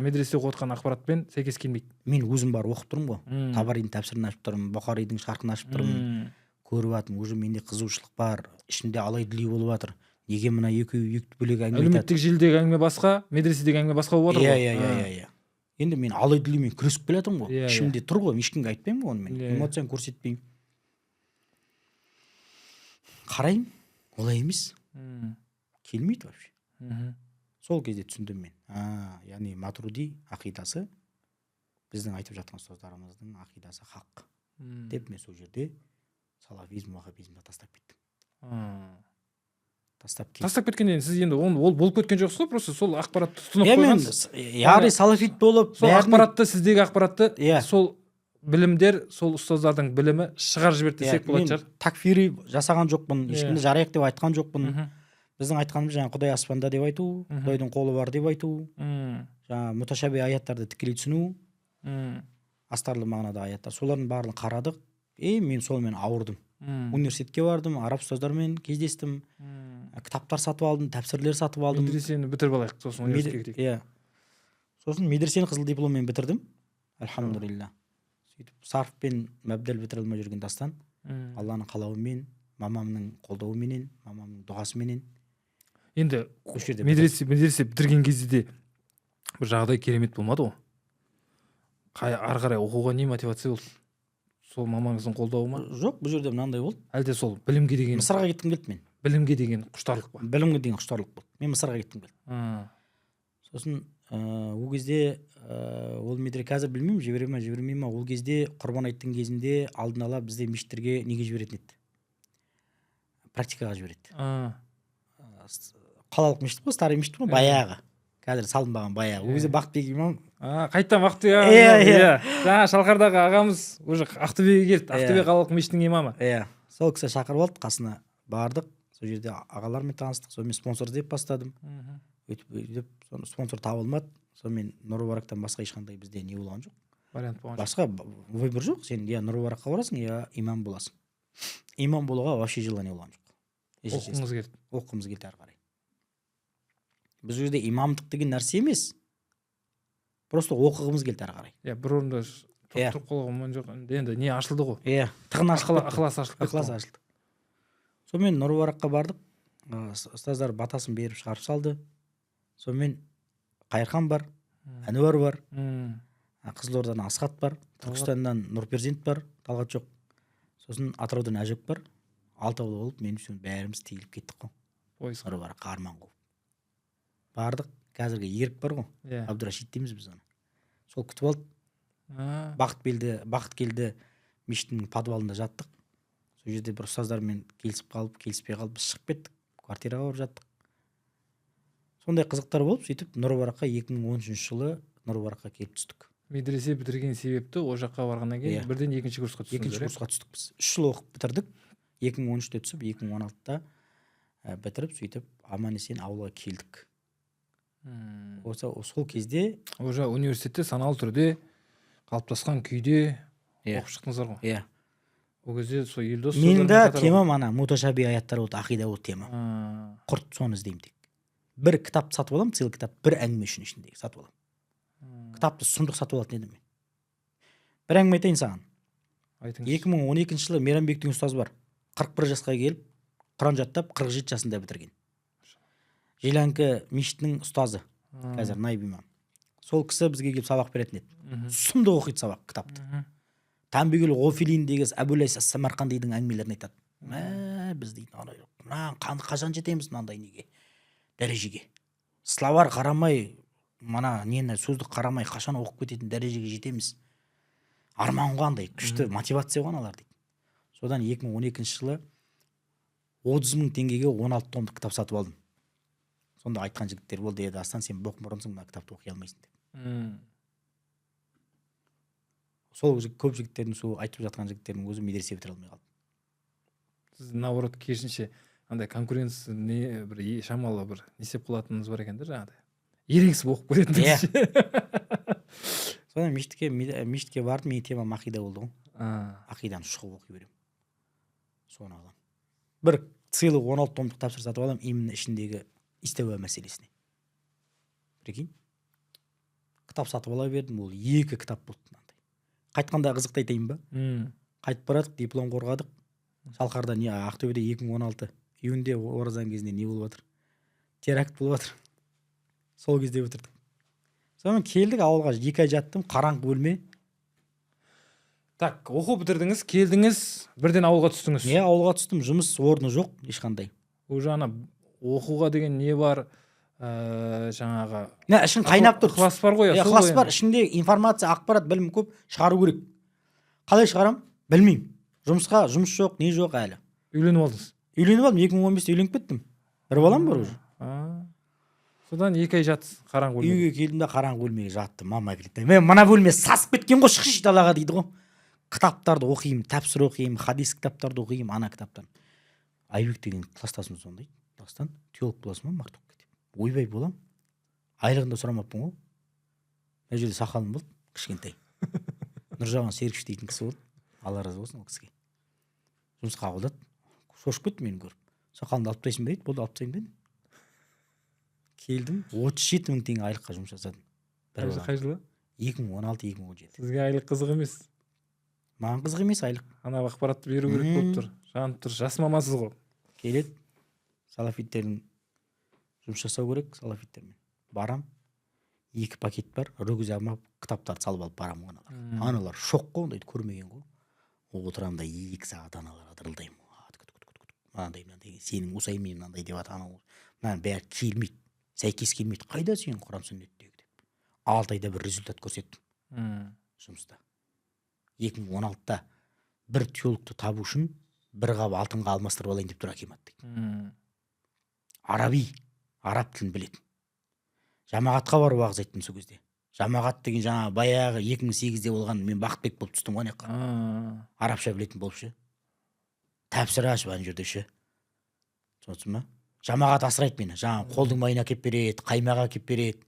медреседе оқытқан ақпаратпен сәйкес келмейді. Мен өзім барып оқып тұрмын ғой. Табаридің тәпсірін ашып тұрмын, Бұхаридің шарқын ашып тұрмын. Көріп жатырмын, уже менде қызығушылық бар, ішімде алай-дүлей болып жатыр. Неге мына екеуі екі бөлек әңгіме айтады? Әлеуметтік желідегі әңгіме басқа, медреседегі әңгіме басқа болып жатыр ғой. Иә. Енді мен алай-дүлеймен күресіп келе жатырмын ғой. Ішімде тұр ғой, ешкімге айтпаймын ғой оны мен. Эмоцияны көрсетпеймін. Қараймын, олай емес. Келмейді вообще. Сол кезде түсіндім мен. Яғни Матруди ақидасы біздің айтып жатқан ұстаздарымыздың ақидасы хақ. Деп мен сол жерде салафизм, вахабизмді тастап кеттім. Тастап кеткеннен сіз енді ол болып кеткен жоқсыз ғой, просто сол ақпаратты тұтынып қойғансыз. Яғни салафит болып, сол ақпаратты, сіздегі ақпаратты, сол білімдер, сол ұстаздардың білімі шығарып жіберді десек болады шығар. Такфири жасаған жоқпын, ешкімді жарайық деп айтқан жоқпын. Біздің айтқанымыз жаңа Құдай аспанда деп айту, Құдайдың қолы бар деп айту, жаңа муташаби аяттарды тікелей түсіну, астарлы мағынада аяттар, солардың барлығын қарадық. Мен сонымен ауырдым. Университетке бардым, араб ұстаздармен кездестім, кітаптар сатып алдым, тәпсірлер сатып алдым. Медресені бітіріп алайық, сосын университетке кетейік. Сосын медресені қызыл дипломмен бітірдім, альхамдулилля. Сөйтіп сарфпен мәбдәл бітіре алмай жүрген дастан, Алланың қалауымен, мамамның қолдауыменен, мамамның дұғасыменен. Енді медресе бітірген кезде бір жағдай керемет болмады ғой. Ары қарай оқуға не мотивация болды? Сол мамаңыздың қолдауы ма? Жоқ, бұл жерде мынандай болды. Әлде сол білімге деген Мысырға кеттім келді мен. Білімге деген құштарлық па? Білімге деген құштарлық болды. Мен Мысырға кеттім келді. Сосын ол кезде ол медресе қазір білмеймін, жібермей ма, ол кезде Құрбан айттың кезінде алдын ала бізде мешіттерге неге жіберетін еді? Практикаға жібереді. Қалалық мешіт қой, старый мешіт қой, баяғы. Қазір салынбаған баяғы. Ол кезде Бақытбек имам қайттан Бақытбек жаңа Шалқардағы ағамыз уже Ақтөбеге келді. Ақтөбе қалалық мешітінің имамы. Сол кісі шақырып алды, қасына бардық. Сол жерде ағалармен таныстық. Сонымен спонсор іздеп бастадым. Өйтіп спонсор табылмады. Сонымен Нұр Мүбарактан басқа ешқандай бізде не болған жоқ. Вариант болған жоқ. Басқа выбор жоқ. Сен я Нұр Мүбаракқа барасың, я имам боласың. Имам болуға вообще желание болған жоқ. Оқығымыз келді ары қарай. Біз жерде имамдық деген нәрсе емес. Просто оқығымыз келді ары қарай. Бір орында тұрып қалуға болған жоқ. Енді не ашылды ғой. Тығын ашылды. Ықыласы ашылды. Сонымен Нұр Мүбаракқа бардық. Ұстаздар батасын беріп шығарып салды. Сонымен Қайырхан бар, Әнуар бар, Қызылордадан Асхат бар, Түркістаннан Нұрперзент бар, Талғат жоқ. Сосын Атыраудан Әжек бар. Алтауы болып, мен бәріміз тиіліп кеттік қой. Нұр Мүбаракқа арман қылып. Бардық, қазіргі ерік бар ғой, Абдурашид дейміз біз оны. Сол күтіп алды. Бақыт келді, мешіттің подвалында жаттық. Сол жерде бір ұстаздармен келісіп қалып, келіспей қалып, біз шығып кеттік, квартираға барып жаттық. Сондай қызықтар болып, сөйтіп Нұр Мүбаракқа 2013 жылы Нұр Мүбаракқа келіп түстік. Медресе бітірген себепті о жаққа барғаннан кейін бірден екінші курсқа түстіңіз. Екінші курсқа түстік біз. 3 жыл оқып бітірдік. 2013-те түсіп, 2016-та бітіріп, сөйтіп аман-есен ауылға келдік. Сол кезде уже университетте саналы түрде қалыптасқан күйде оқып шықтыңыздар ғой. Ол кезде сол Елдос менің де темам ана муташаби аяттар болды, ақида болды тема. Құрт соны іздеймін тек. Бір кітап сатып аламын, целый кітап, бір әңгіме үшін ішіндегі сатып аламын. Кітапты сұмдық сатып алатын едім мен. Бір әңгіме айтайын саған. 2012 жылы Мейрамбек деген ұстаз бар. 41 жасқа келіп, Құран жаттап, 47 жасында бітірген. Желанка мешітінің ұстазы, қазір наиб имам. Сол кісі бізге келіп сабақ беретін еді. Сұмдық оқиды сабақ, кітапты. Танбегүл Ғофилин деген Әбулайс Самарқандидің әңгімелерін айтады. Біз дейді қашан жетеміз мынандай неге дәрежеге. Словар қарамай, мана нені сөздік қарамай қашан оқып кететін дәрежеге жетеміз. Арман қандай күшті мотивация қоналар дейді. Содан 2012 жылы 30 мың теңгеге 16 томдық кітап сатып алдым. Сонда айтқан жігіттер болды, еді Астан сен боқмұрынсың, мына кітапты оқи алмайсың деп. Сол көп жігіттердің сол айтып жатқан жігіттердің өзі медресе бітіре алмай қалды. Сіз наоборот керісінше андай конкуренция не бір шамалы бір несеп қылатыныңыз бар екен да, жаңағыдай ерегісіп оқып кететініңіз. Содан мешітке бардым, менің темам ақида болды ғой. Ақиданы шұқып оқи беремін. Соны аламын. Бір целый 16 томдық тапсырыс сатып аламын, именно ішіндегі истауа мәселесіне. Прикинь. Кітап сатып ала бердім, ол 2 кітап болды. Қайтқанда қызықты айтайын ба? Қайтып барадық, диплом қорғадық. Шалқарда Ақтөбеде 2016 июньде оразан кезінде не болып жатыр? Теракт болып жатыр. Сол кезде бітірдік. Сонымен келдік ауылға, 2 ай жаттым, қараңғы бөлме. Так, оқу бітірдіңіз, келдіңіз, бірден ауылға түстіңіз. Ауылға түстім, жұмыс орны жоқ, ешқандай. Уже ана оқуға деген не бар, жаңағы. Ішін қайнап тұр. Ықылас бар ғой. Ықылас бар, ішінде информация, ақпарат, білім көп, шығару керек. Қалай шығарам? Білмеймін. Жұмысқа жұмыс жоқ, не жоқ әлі. Үйленіп алдыңыз? Үйленіп алдым, 2015-те үйленіп кеттім. Бір балам бар уже. Содан 2 ай жатсыз қараңғы бөлмеге. Үйге келдім де қараңғы бөлмеге жаттым. Мама келді. Мен мына бөлме сасып кеткен ғой, шықшы далаға дейді ғой. Кітаптарды оқимын, тәпсір оқимын, хадис кітаптарды оқимын, ана кітаптарын. Айбек деген кластасымыз сондай. Дастан, теолог боласың ба, мақтап кетіп. Ойбай болам. Айлығында сұрамаппын ғой. Мына жерде сақалым болды, кішкентай. Нұржаған Серікш дейтін кісі болды. Алла разы болсын ол кісіге. Жұмысқа қабылдады. Шошып кетті мені көріп. Сақалыңды алып тастайсың ба дейді. Болды, алып тастаймын дедім. Келдім, 37 мың теңге айлыққа жұмыс жасадым. Қай жылы? 2016-2017. Сізге айлық қызық емес. Маған қызық емес айлық. Ана ақпаратты беру керек болып тұр. Жанып тұр, жас мамансыз ғой. Келеді, салафиттердің жұмыс жасау керек, салафиттермен. Барам, 2 пакет бар, рөгіз алмап, кітаптарды салып алып барам оналар. Аналар шоқ қой, ондайды көрмеген ғой. Отырамда 2 сағат аналарға дырылдаймын. Мынандай, сенің Усаймен мынандай деп аты анау. Мынаны бәрі келмейді, сәйкес келмейді. Қайда сен Құран сүннеттегі деп. 6 айда бір результат көрсеттім жұмыста. 2016-та бір теологты табу үшін бір қап алтынға алмастырып алайын деп тұр акимат дейді. Араб тілін білетін. Жамағатқа барып уағыз айттым сол кезде. Жамағат деген жаңа баяғы 2008-де болған, мен Бақытбек болып түстім ғой неққа. Арабша білетін болып ше. Тәпсір ашып ана жерде ше. Түсінсің ба? Жамағат асырайды мені. Жаңа қолдың майын әкеп береді, қаймақ әкеп береді.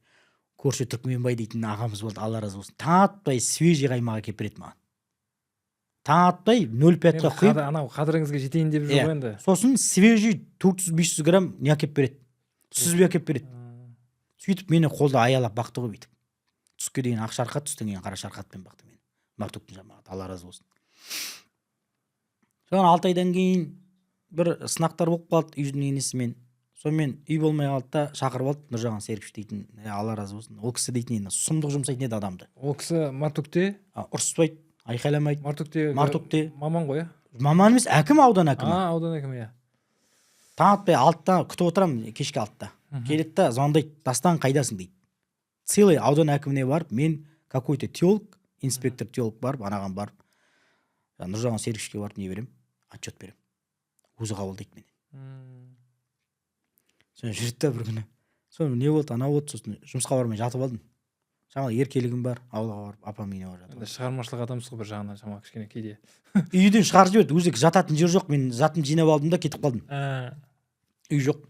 Көрші Түркменбай дейтін ағамыз болды, Алла разы болсын. Таң атпай свежий қаймақ әкеп береді маған. Таң атпай 0,5-қа құйып. Анау қадіріңізге жетейін деп жүр ғой енді. Сосын свежий 400-500 грамм не әкеп береді. Сүзбе әкеп береді. Сөйтіп мені қолда аялап бақты ғой бүйтіп. Түске дейін ақ шарқат, түстен кейін қара шарқатпен бақты мені. Мақтөктің жамағаты, Алла разы болсын. Содан 6 айдан кейін бір сынақтар болып қалды үйдің енесімен. Сонымен үй болмай қалды да шақырып алды, Нұржаған Серікш дейтін, Алла разы болсын. Ол кісі дейтін, сұмдық жұмсайтын еді адамды. Ол кісі Мартөкте? Ұрыспайды, айқайламайды. Мартөкте маман ғой, маман емес, әкім, аудан әкімі. Аудан әкімі, таң атпай 6-та күтіп отырамын, кешке 6-та. Келеді да звондайды, Дастан қайдасың дейді. Целый аудан әкіміне барып, мен какой-то теолог, инспектор теолог барып, анаған барып, Нұржаған Серікшке барып не берем, отчет берем. Өзі қабылдайды мені. Соны жүрді бір күні. Соны не болды, анау болды, сосын жұмысқа бармай жатып алдым. Шамалы еркелігім бар, ауылға барып, апам үйіне барып жатып. Шығармашылық адамсыз ғой бір жағынан, шамалы кішкене кейде. Үйден шығарып жіберді, өзі жататын жер жоқ, мен затымды жинап алдым да кетіп қалдым. Үй жоқ.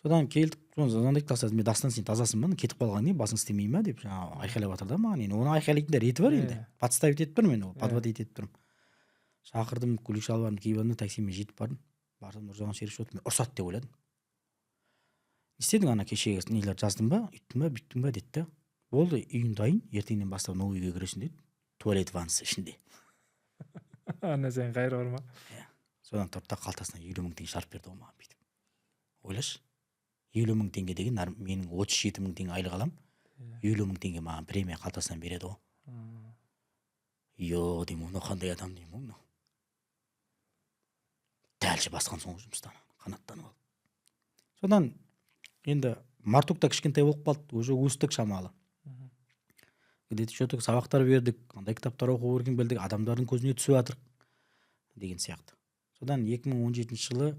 Содан келдік, звондайды, тастады, мен Дастан сен тазасың ба, кетіп қалған не, басың істемей ма деп жаңа айқайлап жатыр да маған. Оны айқайлайтын да реті бар енді. Подставить етіп тұрмын мен, подводить етіп тұрмын. Шақырдым, көйлек шалбарымды киіп алдым, таксимен жетіп бардым. Бардым, Нұржаған Серікш отыр, мен ұрсады деп ойладым. Не істедің ана кешегі нелер жаздың ба, үйттің ба, бүйттің ба деді. Болды, үйің дайын, ертеңнен бастап новый үйге кіресің деді. Туалет ваннасы ішінде. Ана сен қайры бар ма? Содан тұрды да қалтасынан 50 мың теңге шығарып берді маған бүйтіп. Ойлашы, 50 мың теңге деген менің 37 мың теңге айлық аламын. 50 мың теңге маған премия қалтасынан береді ғой. Йо деймін, мынау қандай адам деймін, мынау дәлше басқан соң жұмыстан қанаттанып алып. Содан енді мартукта кішкентай болып қалды, уже өстік шамалы. Где-то что-то сабақтар бердік, қандай кітаптар оқу көрген білдік, адамдардың көзіне түсіп жатыр деген сияқты. Содан 2017 жылы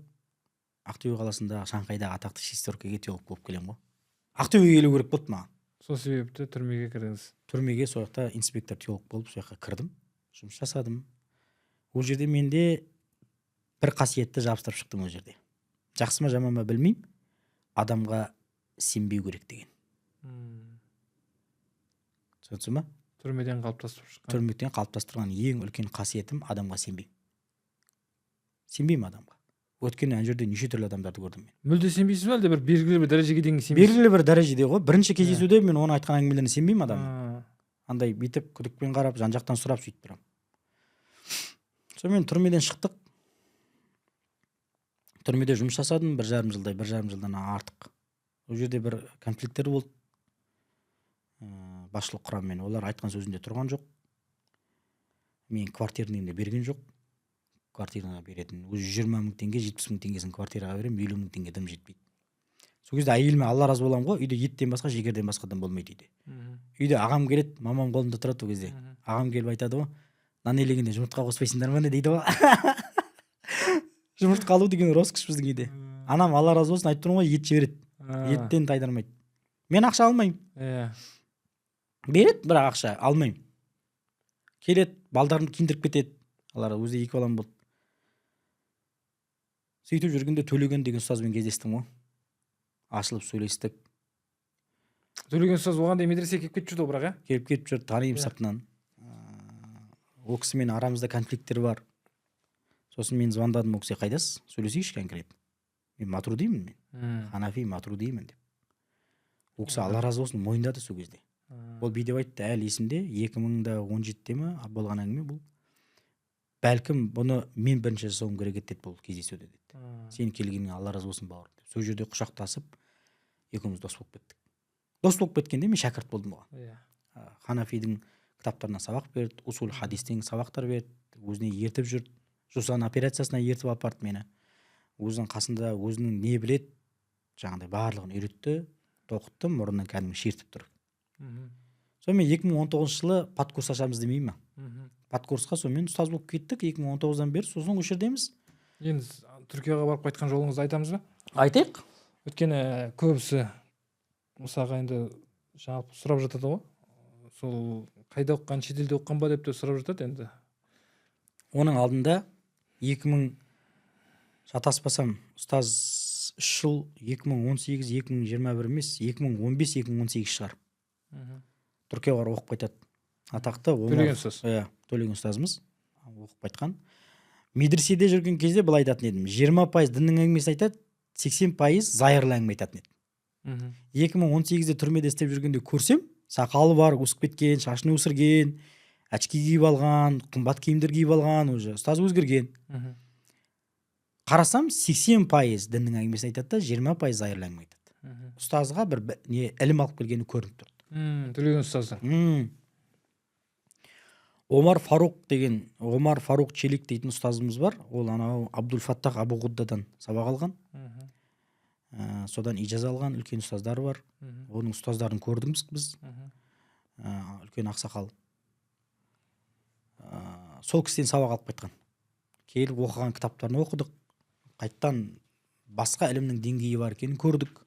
Ақтөбе қаласында Шанхайдағы атақты шестеркаге теолог болып келем ғой. Ақтөбеге келу керек болды маған. Сол себепті түрмеге кірдіңіз. Түрмеге сол жақта инспектор теолог болып сол жаққа кірдім, жұмыс жасадым. Ол жерде менде бір қасиетті жабыстырып шықтым ол жерде. Жақсы ма жаман ма білмеймін, адамға сенбеу керек деген. Түсінсің ма? Түрмеден қалыптастырып шыққан. Түрмеден қалыптастырған ең үлкен қасиетім адамға сенбеймін. Сенбеймін адамға. Өйткені ана жерде неше түрлі адамдарды көрдім мен. Мүлде сенбейсіз бе әлде бір белгілі бір дәрежеге дейін сенбейсіз? Белгілі бір дәрежеде ғой. Бірінші кездесуде мен оның айтқан әңгімелеріне сенбеймін адамның. Андай бүйтіп күдікпен қарап, жан-жақтан сұрап сөйтіп тұрамын. Сонымен түрмеден шықтық. Түрмеде жұмыс жасадым 1,5 жылдан артық. Ол жерде бір конфликттер болды. Басшылық құраммен олар айтқан сөзінде тұрған жоқ. Мен квартираны берген жоқ. Квартираға беретін өзі 20 мың теңге, 70 мың теңгесін квартираға беремін, 50 мың теңге дым жетпейді. Сол кезде әйеліме Алла разы боламын ғой, үйде еттен басқа жегерден басқа дым болмайды үйде. Үйде ағам келеді, мамам қолында тұрады ол кезде. Ағам келіп айтады ғой, нан илегенде жұмыртқа қоспайсыңдар ма дейді ғой. Жұмыртқа алу деген роскошь біздің үйде. Анам Алла разы болсын, айтып тұрмын ғой, ет жібереді. Еттен тайдырмайды. Мен ақша алмаймын. Береді, бірақ ақша алмаймын. Келеді, балдарымды киіндіріп кетеді. Алар өзі 2 балам болды. Сөйтіп жүргенде Төлеген деген ұстазбен кездестім ғой. Ашылып сөйлестік. Төлеген ұстаз оған дейін медресеге келіп кетіп жүрді бірақ, Келіп жүрді, танимын сыртынан. Ол кісімен арамызда конфликттер бар. Сосын мен звондадым, ол кісіге қайдасыз? Сөйлесейікші конкрет. Мен матрудимін мен. Ханафи матрудимін деп. Ол кісі Алла разы болсын мойындады сол кезде. Ол бүйдеп айтты, әлі есімде 2017-те ме болған әңгіме бұл. Бәлкім бұны мен бірінші жасауым керек еді бұл кездесуде деді. Сен келгеніңе Алла разы болсын бауырым деп. Сол жерде құшақтасып екеуміз дос болып кеттік. Дос болып кеткенде мен шәкірт болдым оған. Ханафидің кітаптарынан сабақ берді, усул хадистен сабақтар берді, өзіне ертіп жүрді. Жусан операциясына ертіп апарды мені. Өзінің қасында өзінің не білет, жаңағыдай барлығын үйретті, тоқытты, мұрнынан кәдімгі шертіп тұр. Сонымен 2019 жылы подкурс ашамыз демеймін ма? Подкурсқа сонымен ұстаз болып кеттік 2019-дан бері, сосын осы жердеміз. Енді Түркияға барып қайтқан жолыңызды айтамыз ба? Айтайық. Өйткені көбісі мысалға енді жалпы сұрап жатады ғой. Сол қайда оқыған, шетелде оқыған ба деп те сұрап жатады енді. Оның алдында 2000 шатаспасам ұстаз 3 жыл 2018-2021 емес 2015-2018 шығар. Түркияға барып оқып қайтады. Атақты Төлеген ұстаз. Төлеген ұстазымыз оқып қайтқан. Медреседе жүрген кезде былай айтатын едім, 20% діннің әңгімесін айтады, 80% зайырлы әңгіме айтатын еді. 2018-де түрмеде істеп жүргенде көрсем, сақалы бар, өсіп кеткен, шашын өсірген, очки киіп алған, қымбат киімдер киіп алған, уже ұстаз өзгерген. Қарасам 80% діннің әңгімесін айтады да, 20% зайырлы әңгіме айтады. Ұстазға бір ілім алып келгені көрініп тұрды. Төлеген ұстаздың. Омар Фаруқ Челик дейтін ұстазымыз бар. Ол анау Абдул Фаттах Абу Ғуддадан сабақ алған. Содан ижаза алған үлкен ұстаздар бар. Оның ұстаздарын көрдіңіз біз. Үлкен ақсақал. Сол кісіден сабақ алып қайтқан. Келіп оқыған кітаптарын оқыдық. Қайттан басқа ілімнің деңгейі бар екенін көрдік.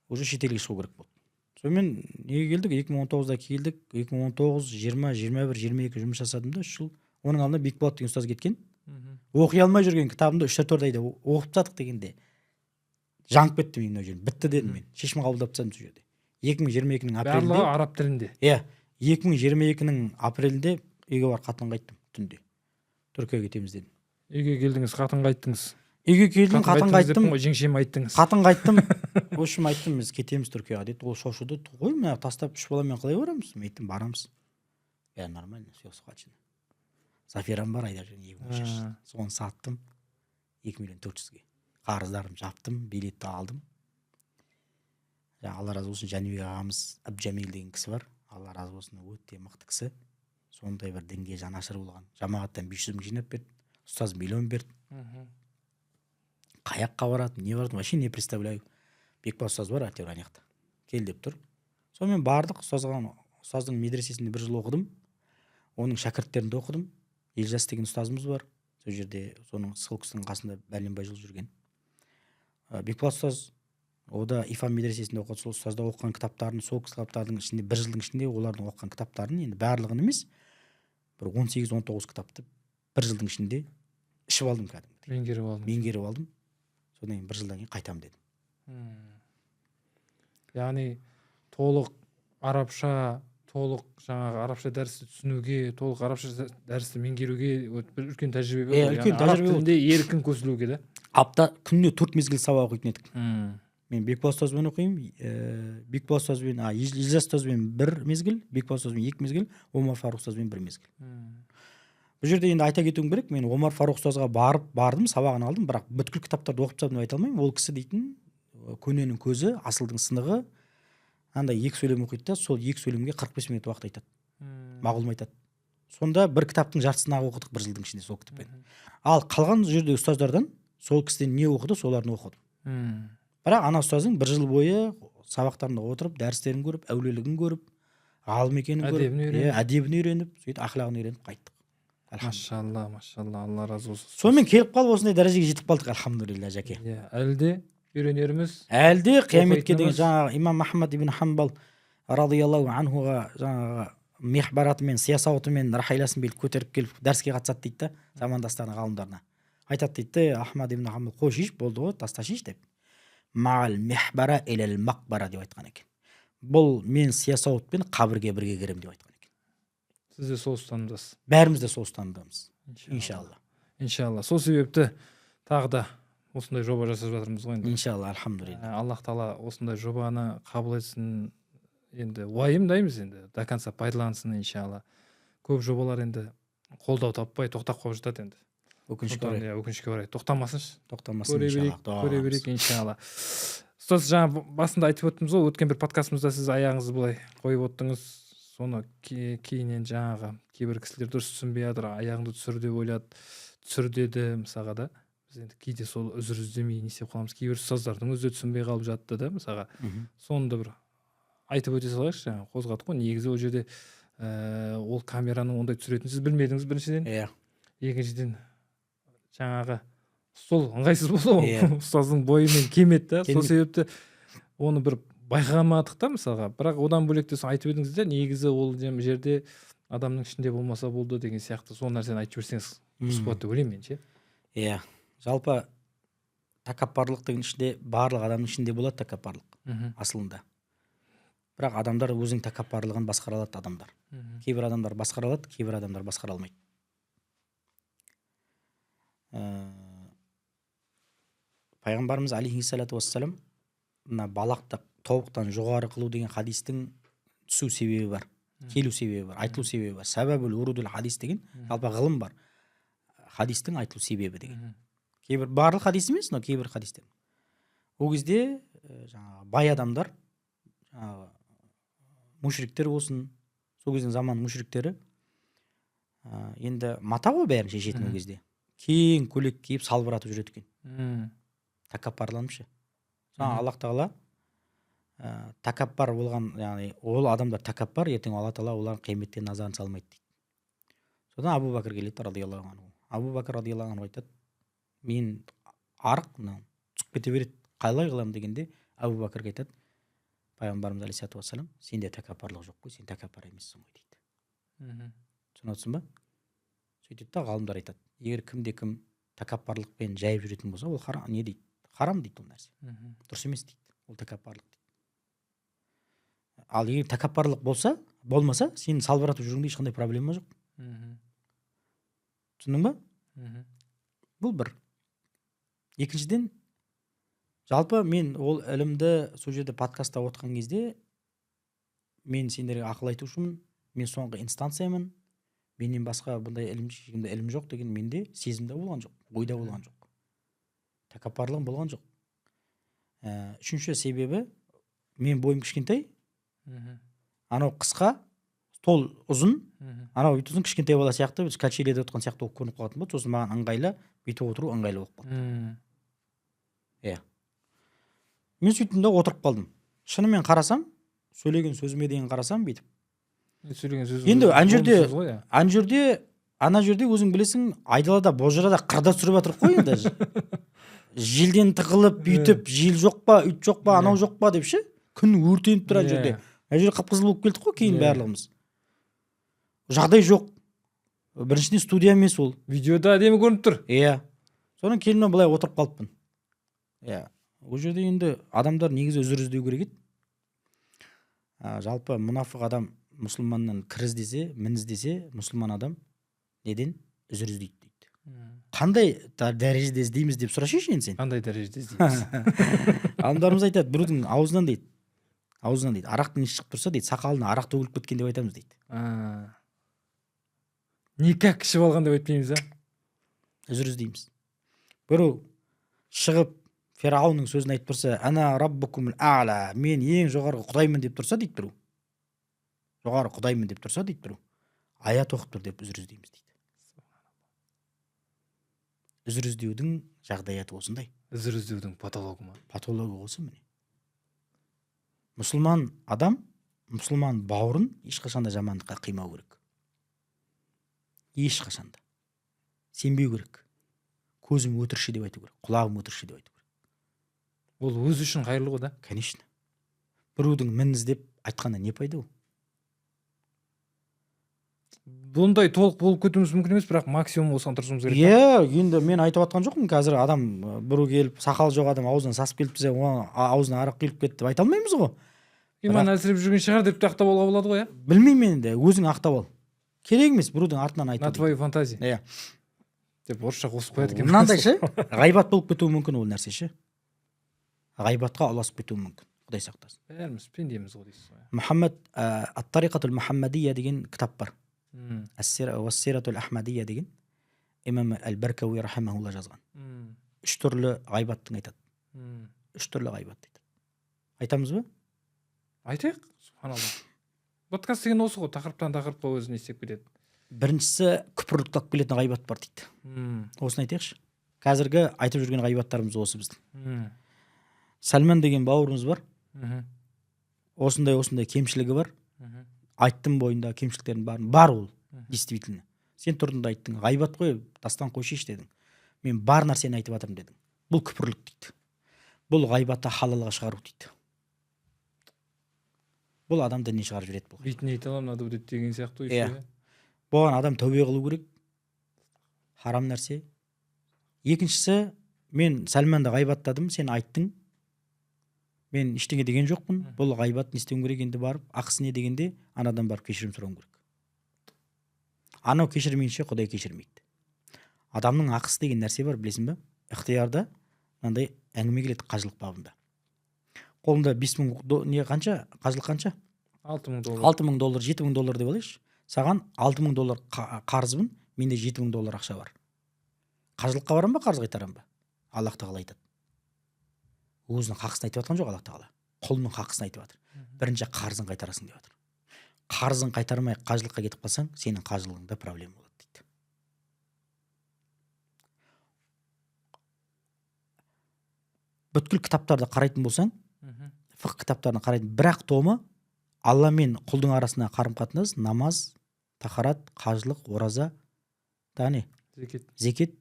Уже шетелге шығу керек болды. Сонымен неге келдік? 2019-да келдік. 2019, 20, 21, 22 жұмыс жасадым да 3 жыл. Оның алдында Бекболат деген ұстаз кеткен. Оқи алмай жүрген кітабымды 3-4 айда оқып тастадық дегенде жанып кеттім мен ол жерде. Бітті дедім мен. Шешім қабылдап тастадым сол жерде. 2022-нің апрелінде. Барлығы араб тілінде. 2022-нің апрелінде үйге барып қатын қайттым түнде. Түркияға кетеміз дедім. Үйге келдіңіз, қатын қайттыңыз. Үйге келдім, қатын қайттым. Жеңшем айттыңыз. Қатын қайттым. Өшім айттым, біз кетеміз Түркияға деді. Ол шошыды. Қой, мен тастап 3 баламен қалай барамыз? Мен айттым, барамыз. Нормально, все схвачено. Зафирам бар айда жүрген 20 жас. Соны саттым 2.400.000-ге. Қарыздарым жаптым, билетті алдым. Алла разы болсын, Жәнібек ағамыз Әбджамил деген кісі бар. Алла разы болсын, өте мықты кісі. сондай бір дінге жанашыр болған. Жамағаттан 500 мың жинап берді, ұстаз миллион берді. Қаяққа барады, не барады, вообще не представляю. Бекбас ұстаз бар әйтеуір ана жақта. Кел деп тұр. Сонымен бардық, ұстаздың медресесінде 1 жыл оқыдым. Оның шәкірттерінде оқыдым. Елжас деген ұстазымыз бар. Сол жерде соның сол кісінің қасында бәленбай жыл жүрген. Бекбас ұстаз ода ифам медресесінде оқыды. Сол ұстазда оқыған кітаптарын, сол кітаптардың ішінде 1 жылдың ішінде олардың оқыған кітаптарын, енді барлығын емес, бір 18-19 кітапты 1 жылдың ішінде ішіп алдым кәдімгідей. Меңгеріп алдым. Содан кейін 1 жылдан кейін қайтам дедім. Яғни толық арабша, толық жаңағы арабша дәрісті түсінуге, толық арабша дәрісті меңгеруге бір үлкен тәжірибе болды. Үлкен тәжірибе болды. Еркін көсілуге да. Апта күніне 4 мезгіл сабақ оқитын едік. Мен Бекбас ұстазбен оқимын. Бекбас ұстазбен, Елжас ұстазбен 1 мезгіл, Бекбас ұстазбен 2 мезгіл, Омар Фаруқ ұстазбен 1 мезгіл. Бұл жерде енді айта кетуім керек, мен Омар Фаруқ ұстазға бардым, сабағын алдым, бірақ бүткіл кітаптарды оқып тастадым деп айта алмаймын. Ол кісі дейтін көненің көзі, асылдың сынығы, андай 2 сөйлем оқиды да, сол 2 сөйлемге 45 минут уақыт айтады. Мағлұм айтады. Сонда бір кітаптың жартысын оқыдық 1 жылдың ішінде сол кітаппен. Ал қалған жердегі ұстаздардан сол кісіден не оқыды, соларын оқыдым. Бірақ ана ұстаздың 1 жыл бойы сабақтарында отырып, дәрістерін көріп, әулиелігін көріп, ғалым екенін көріп, әдебін үйреніп, сөйтіп ақылағын үйреніп қайттық. Машалла, Алла разы болсын. Сонымен келіп қалып осындай дәрежеге жетіп қалдық, альхамдулилля, жәке. Әлі де үйренеріміз. Әлі де қияметке деген жаңағы имам Ахмад ибн Хамбал радиаллаху анхуға жаңағы мехбаратымен, сиясауатымен рахиласын беліп көтеріп келіп дәріске қатысады дейді да, замандастарының ғалымдарына. Айтады дейді, Ахмад ибн Хамбал қой шеш, болды ғой, таста шеш деп. Мағал мехбара елел мақбара деп айтқан екен. Бұл мен сиясауатпен қабірге бірге керем деп айтқан екен. Сіз де сол ұстанымдасыз. Бәріміз де сол ұстанымдамыз. Иншалла. Сол себепті тағы да осындай жоба жасап жатырмыз ғой енді. Иншалла, альхамдулилля. Аллах тағала осындай жобаны қабыл етсін. Енді уайымдаймыз, енді до конца пайдалансын иншалла. Көп жобалар енді қолдау таппай тоқтап қалып жатады енді. Өкінішке орай. Тоқтамасын иншалла. Көре берейік иншалла. Ұстаз, жаңа басында айтып өттіңіз ғой, өткен бір подкастымызда сіз аяғыңызды былай қойып оттыңыз. Соны кейіннен жаңағы кейбір кісілер дұрыс түсінбей жатыр, аяғыңды түсір деп ойлады, түсір деді мысалға да. Біз енді кейде сол үзір іздемей не істеп қаламыз. Кейбір ұстаздардың өзі түсінбей қалып жатты да мысалға. Соны да бір айтып өте салайықшы, жаңағы қозғадық қой. Негізі ол жерде ол камераны ондай түсіретінін сіз білмедіңіз біріншіден. Екіншіден жаңағы сол ыңғайсыз болды ғой. Ұстаздың бойымен кемеді да. Сол себепті оны бір байқамадық та мысалға. Бірақ одан бөлек те айтып едіңіз де, негізі ол жерде адамның ішінде болмаса болды деген сияқты сол нәрсені айтып жіберсеңіз дұрыс болады деп ойлаймын мен ше. Жалпы тәкаппарлық деген ішінде барлық адамның ішінде болады тәкаппарлық асылында. Бірақ адамдар өзінің тәкаппарлығын басқара алады адамдар. Кейбір адамдар басқара алады, кейбір адамдар басқара алмайды. Пайғамбарымыз алейхиссалату вассалам мына балақты тобықтан жоғары қылу деген хадистің түсу себебі бар, келу себебі бар, айтылу себебі бар. Сәбәбул урудул хадис деген жалпы ғылым бар. Хадистің айтылу себебі деген. Кейбір барлық хадис емес, но кейбір хадистер. Ол кезде жаңағы бай адамдар, жаңағы мушриктер болсын, сол кездің заман мушриктері енді мата ғой бәрін шешетін ол кезде. Кең көйлек киіп салбыратып жүреді екен. Тәкаппарланып ше. Аллах тағала тәкаппар болған, яғни ол адамдар тәкаппар, ертең Алла тағала олардың қияметтен назарын салмайды дейді. Содан Абу Бәкір келеді радиаллаху анху. Абу Бәкір радиаллаху анху айтады, мен арық түсіп кете береді, қалай қыламын дегенде Абу Бәкірге айтады, пайғамбарымыз алейхиссалату вассалам, сенде тәкаппарлық жоқ қой, сен тәкаппар емессің ғой дейді. Түсініп отырсың ба? Сөйтеді да ғалымдар айтады, егер кімде-кім тәкаппарлықпен жайып жүретін болса, ол харам, не дейді? Харам дейді ол нәрсе. Дұрыс емес дейді. Ол тәкаппарлық дейді. Ал егер тәкаппарлық болмаса, сен салбыратып жүргенде ешқандай проблема жоқ. Түсіндің ба? Бұл бір. Екіншіден, жалпы мен ол ілімді сол жерде подкастта отқан кезде мен сендерге ақыл айтушымын, мен соңғы инстанциямын, менен басқа бұндай ілім жоқ деген менде сезімде болған жоқ, ойда болған жоқ. Тәкаппарлығым болған жоқ. Үшінші себебі, мен бойым кішкентай, анау қысқа стол ұзын, анау бүйтіп кішкентай бала сияқты качелиде отырған сияқты болып көрініп қалатын болды. Сосын маған ыңғайлы, бүйтіп отыру ыңғайлы болып қалды. Иә. Мен сөйттім де отырып қалдым. Шынымен қарасам, сөйлеген сөзіме дейін қарасам бүйтіп. Енді ана жерде өзің білесің, айдалада бозжырада қырда түсіріп жатыр қой енді. Желден тығылып бүйтіп, жел жоқ па, үйт жоқ па, анау жоқ па деп ше. Күн өртеніп тұр ана жерде. Ана жерде қып-қызыл болып келдік қой кейін барлығымыз. Жағдай жоқ. Біріншіден студия емес ол. Видеода әдемі көрініп тұр. Иә. Содан кейін мен былай отырып қалыппын. Иә. Ол жерде енді адамдар негізі үзір іздеу керек еді. Жалпы мұнафық адам мұсылманнан кір іздесе, мін іздесе, мұсылман адам неден үзір іздейді дейді. Қандай дәрежеде іздейміз деп сұрашайшы енді сен. Қандай дәрежеде іздейміз? Адамдарымыз айтады, біреудің аузынан дейді, арақтың иісі шығып тұрса дейді, сақалына арақ төгіліп кеткен деп айтамыз дейді. Никак ішіп алған деп айтпаймыз, үзір іздейміз. Біреу шығып Фирауынның сөзін айтып тұрса, ана раббукумул а'ла, мен ең жоғарғы құдаймын деп тұрса дейді біреу. Жоғары құдаймын деп тұрса дейді біреу. Аят оқып тұр деп үзір іздейміз дейді. Үзір іздеудің жағдаяты осындай. Үзір іздеудің патологы ма? Патологы осы міне. Мұсылман адам, мұсылман бауырын ешқашанда жамандыққа қимау керек. Ешқашанда. Сенбеу керек. Көзім өтірікші деп айту керек, құлағым өтірікші деп айту керек. Ол өзі үшін қайырлы ғой да? Конечно. Біреудің мін іздеп айтқанда не пайда ол? Бұндай толық болып кетуіміз мүмкін емес, бірақ максимум осыған тырысуымыз керек. Иә, енді мен айтып жатқан жоқпын. Қазір адам біреу келіп, сақалы жоқ адам аузынан сасып келіп бізге аузына арақ құйылып кетті деп айта алмаймыз ғой. Иман әлсіреп жүрген шығар деп ақтап алуға болады ғой, иә? Білмеймін енді, өзің ақтап ал. Керек емес біреудің артынан айту. На твою фантазия. Иә. Деп орысша қосып қояды екен. Мынандай ше, ғайбат болып кетуі мүмкін ол нәрсе ше. Ғайбатқа ұласып кетуі мүмкін. Құдай сақтасын. Бәріміз пендеміз ғой дейсіз ғой. Мұхаммад ат-тариқатул мұхаммадия деген кітап бар. Ас-сиратул ахмадия деген имам әл-Баркауи рахимахулла жазған. 3 түрлі ғайбаттың айтады. 3 түрлі ғайбат дейді. Айтамыз ба? Айтайық. Субханалла. Подкаст деген осы ғой, тақырыптан тақырыпқа өзін істеп кетеді. Біріншісі күпірліктеп келетін ғайбат бар дейді. Осыны айтайықшы. Қазіргі айтып жүрген ғайбаттарымыз осы біздің. Сәлман деген бауырымыз бар. Осындай кемшілігі бар. Айттым бойында кемшіліктердің барын. Бар ол, действительно. Сен тұрдың да айттың. Ғайбат қой, тастан қойшиш дедің. Мен бар нәрсені айтып жатырмын дедің. Бұл күпірлік дейді. Бұл ғайбатты халалға шығару дейді. Бұл адам діннен шығарып жібереді бұл. Бетіне айта аламын, надо будет деген сияқты. Иә. Бұған адам тәубе қылу керек. Харам нәрсе. Екіншісі, мен Сәлманды ғайбаттадым, сен айттың. Мен ештеңе деген жоқпын. Бұл ғайбат не істеуім керек енді барып, ақысына дегенде анадан барып кешірім сұрауым керек. Анау кешірмейінше Құдай кешірмейді. Адамның ақысы деген нәрсе бар, білесің бе? Ықтиярда мынандай әңгіме келеді қажылық бабында. Қолында 5000 не қанша? Қажылық қанша? $6000. $6000, $7000 деп алайықшы. Саған $6000 қарызбын, менде $7000 ақша бар. Қажылыққа барам ба, қарыз қайтарам ба? Аллах тағала айтады. Өзінің хақысын айтып жатқан жоқ Аллах тағала. Құлының хақысын айтып жатыр. Бірінші қарызын қайтарасың деп жатыр. Қарызын қайтармай қажылыққа кетіп қалсаң, сенің қажылығыңда проблема болады дейді. Бүткіл кітаптарды қарайтын болсаң, фиқ кітаптарын қарайтын, бірақ томы Алла мен құлдың арасында қарым-қатынас, намаз, тахарат, қажылық, ораза, тағы не? Зекет.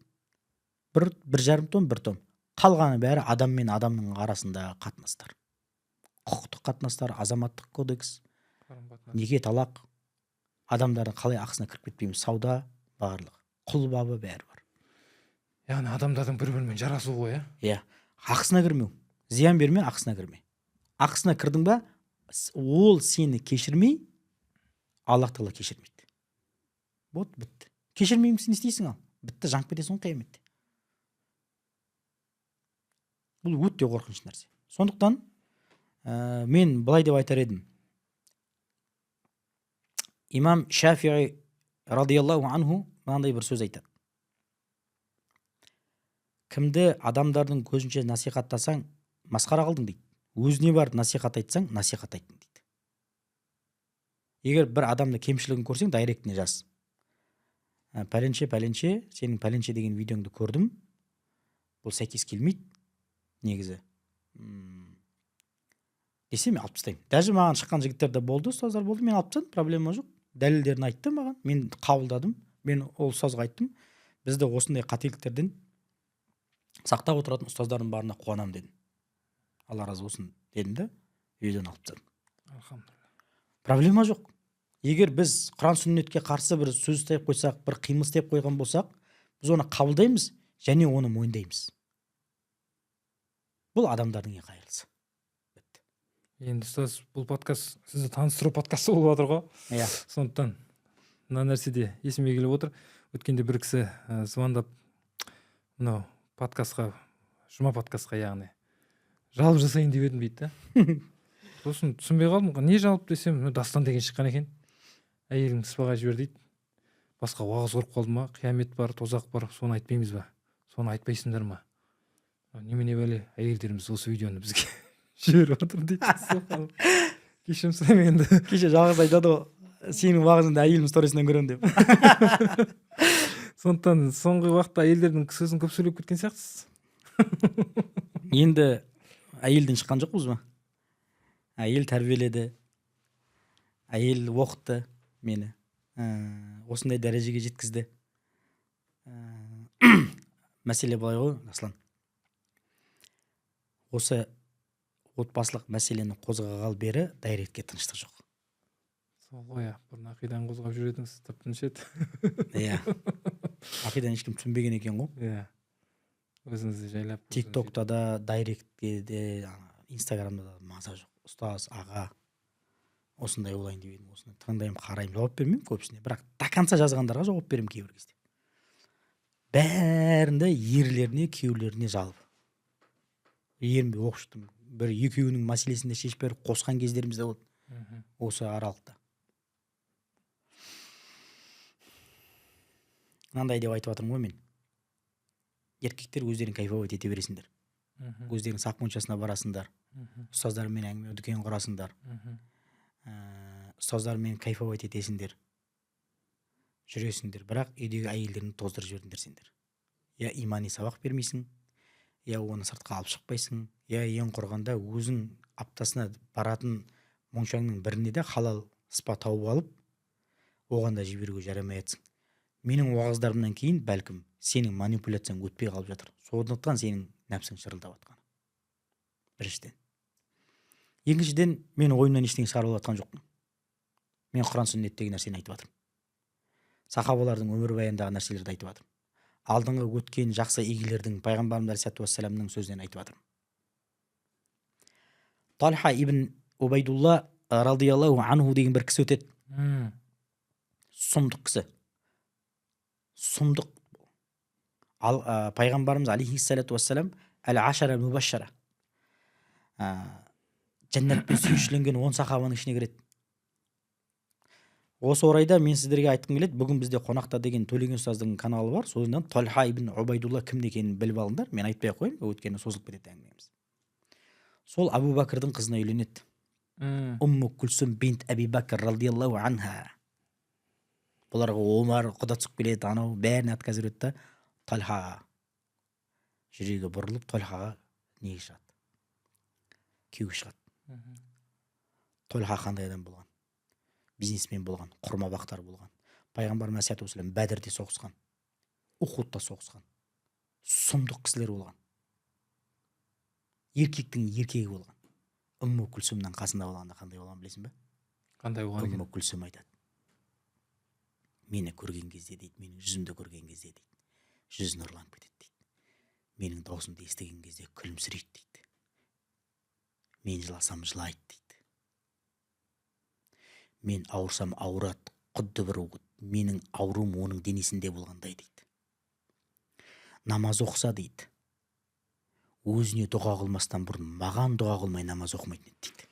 Бір жарым том, бір том. Қалғаны бәрі адам мен адамның арасында қатынастар. Құқықтық қатынастар, азаматтық кодекс, неке, талақ, адамдардың қалай ақысына кіріп кетпейміз, сауда, барлығы. Құл бабы бәрі бар. Яғни адамдардың бір-бірімен жарасуы ғой, иә? Ақысына кірмеу. Зиян берме, ақысына кірме. Ақысына кірдің ба, ол сені кешірмей, Аллах тағала кешірмейді. Вот, бітті. Кешірмеймісің, не істейсің ал? Бітті, жанып кетесің қияметте. Бұл өте қорқынышты нәрсе. Сондықтан мен былай деп айтар едім. Имам Шафиғи радиаллаху анху мынандай бір сөз айтады. Кімді адамдардың көзінше насихаттасаң, масқара қылдың дейді. Өзіне барып насихат айтсаң, насихат айттың дейді. егер бір адамда кемшілігін көрсең дайректіне жаз. Пәленше сенің пәленше деген видеоңды көрдім, бұл сәйкес келмейді негізі десе, мен алып тастаймын. Даже маған шыққан жігіттер де болды, ұстаздар болды, мен алып тастадым, проблема жоқ. Дәлелдерін айтты маған, мен қабылдадым, мен ол ұстазға айттым, бізді осындай қателіктерден сақтап отыратын ұстаздардың барына қуанамын дедім. Алла разы болсын дедім да, видеоны алып тастадым. Проблема жоқ. Егер біз Құран сүннетке қарсы бір сөз істеп қойсақ, бір қимыл істеп қойған болсақ, біз оны қабылдаймыз және оны мойындаймыз. Бұл адамдардың ең қайырлысы. Енді ұстаз, бұл подкаст сізді таныстыру подкасты болып жатыр ғой. Иә. Сондықтан мына нәрседе есіме келіп отыр. Өткенде бір кісі звондап мынау подкастқа, жұма подкастқа яғни жалып жасайын деп едім дейді да. Сосын түсінбей қалдым. Не жалып десем, дастан деген шыққан екен. Әйелің сыбаға жібер дейді. Басқа уағыз көріп қалды ма? Қиямет бар, тозақ бар, соны айтпаймыз ба? Соны айтпайсыңдар ма? Немене бәле, әйелдеріміз осы видеоны бізге жіберіп отыр дейді. Кешірім сұраймын енді. Кеше жалғыз айтады ғой, сенің уағызыңды әйелім сторисінен көремін деп. Сондықтан соңғы уақытта әйелдердің сөзін көп сөйлеп кеткен сияқтысыз. Енді әйелден шыққан жоқпыз ба? Әйел тәрбиеледі, әйел оқытты мені, осындай дәрежеге жеткізді. Мәселе былай ғой, Аслан. Осы отбасылық мәселені қозғағалы бері дайретке тыныштық жоқ. Сол ғой, бұрын ақидан қозғап жүретіңіз, тып-тыныш еді. Иә. Ақидан ешкім түсінбеген екен ғой. Иә. Өзіңізді жайлап. Тиктокта да, дайректке де, Инстаграмда да маза жоқ. Ұстаз, аға, осындай олайын деп едім, осындай тыңдаймын, қараймын, жауап бермеймін көбісіне. Бірақ до конца жазғандарға жауап беремін кейбір кезде. Бәрінде ерлеріне, күйеулеріне жалып. Ерінбей оқыштым. Бір екеуінің мәселесінде шешіп беріп қосқан кездеріміз де болды. Осы аралықта. Мынандай деп айтып жатырмын ғой мен. Еркектер өздерін кайфовать ете бересіңдер. Өздерің сақ моншасына барасыңдар. Ұстаздармен әңгіме дүкен құрасыңдар. Ұстаздармен кайфовать етесіңдер. Жүресіңдер, бірақ үйдегі әйелдерін тоздырып жібердіңдер сендер. Я имани сабақ бермейсің, я оны сыртқа алып шықпайсың, я ең құрғанда өзің аптасына баратын моншаңның біріне де халал спа тауып алып, оған да жіберуге жарамай жатсың. Менің уағыздарымнан кейін бәлкім сенің манипуляцияң өтпей қалып жатыр. Сондықтан сенің нәпсің шырылдап жатқан. Біріншіден. Екіншіден, мен ойымнан ештеңе шығарып жатқан жоқпын. Мен Құран сүннеттегі нәрсені айтып жатырмын. Сахабалардың өмірбаяндағы нәрселерді айтып жатырмын. Алдыңғы өткен жақсы игілердің, пайғамбарымыз алейхиссалату вассаламның сөзінен айтып жатырмын. Талха ибн Убайдулла радиаллаху анху деген бір кісі өтеді. Сұмдық кісі. Сұмдық. Ал пайғамбарымыз алейхиссалату вассалам әл-ашара мубашшара. Жәннатпен сүйіншіленген 10 сахабаның ішіне кіреді. Осы орайда мен сіздерге айтқым келеді, бүгін бізде қонақта деген Төлеген ұстаздың каналы бар. Содан Талха ибн Убайдулла кім екенін біліп алыңдар. Мен айтпай ақ қояйын, өйткені созылып кетеді әңгімеміз. Сол Абу Бәкірдің қызына үйленеді. Умму Күлсүм бинт Аби Бәкір радиаллаху анха. Бұларға Омар құда түсіп келеді, анау бәріне атқа жүреді да Талхаға жүрегі бұрылып, Талхаға неге шығады? Күйеуге шығады. Талха қандай адам болған? Бизнесмен болған, құрма бақтар болған. Пайғамбарымыз алейхиссалату вассалам Бәдірде соғысқан, Ухудта соғысқан. Сұмдық кісілер болған. Еркектің еркегі болған. Умму Күлсүмнің қасында болғанда қандай болған білесің бе? Қандай болған екен? Умму Күлсүм айтады. Мені көрген кезде дейді, менің жүзімді көрген кезде дейді, жүзі нұрланып кетеді дейді. Менің даусымды естіген кезде күлімсірейді дейді. Мен жыласам жылайды дейді. Мен ауырсам ауырады, құдды бір менің ауруым оның денесінде болғандай дейді. Намаз оқыса дейді, өзіне дұға қылмастан бұрын маған дұға қылмай намаз оқымайтын еді дейді.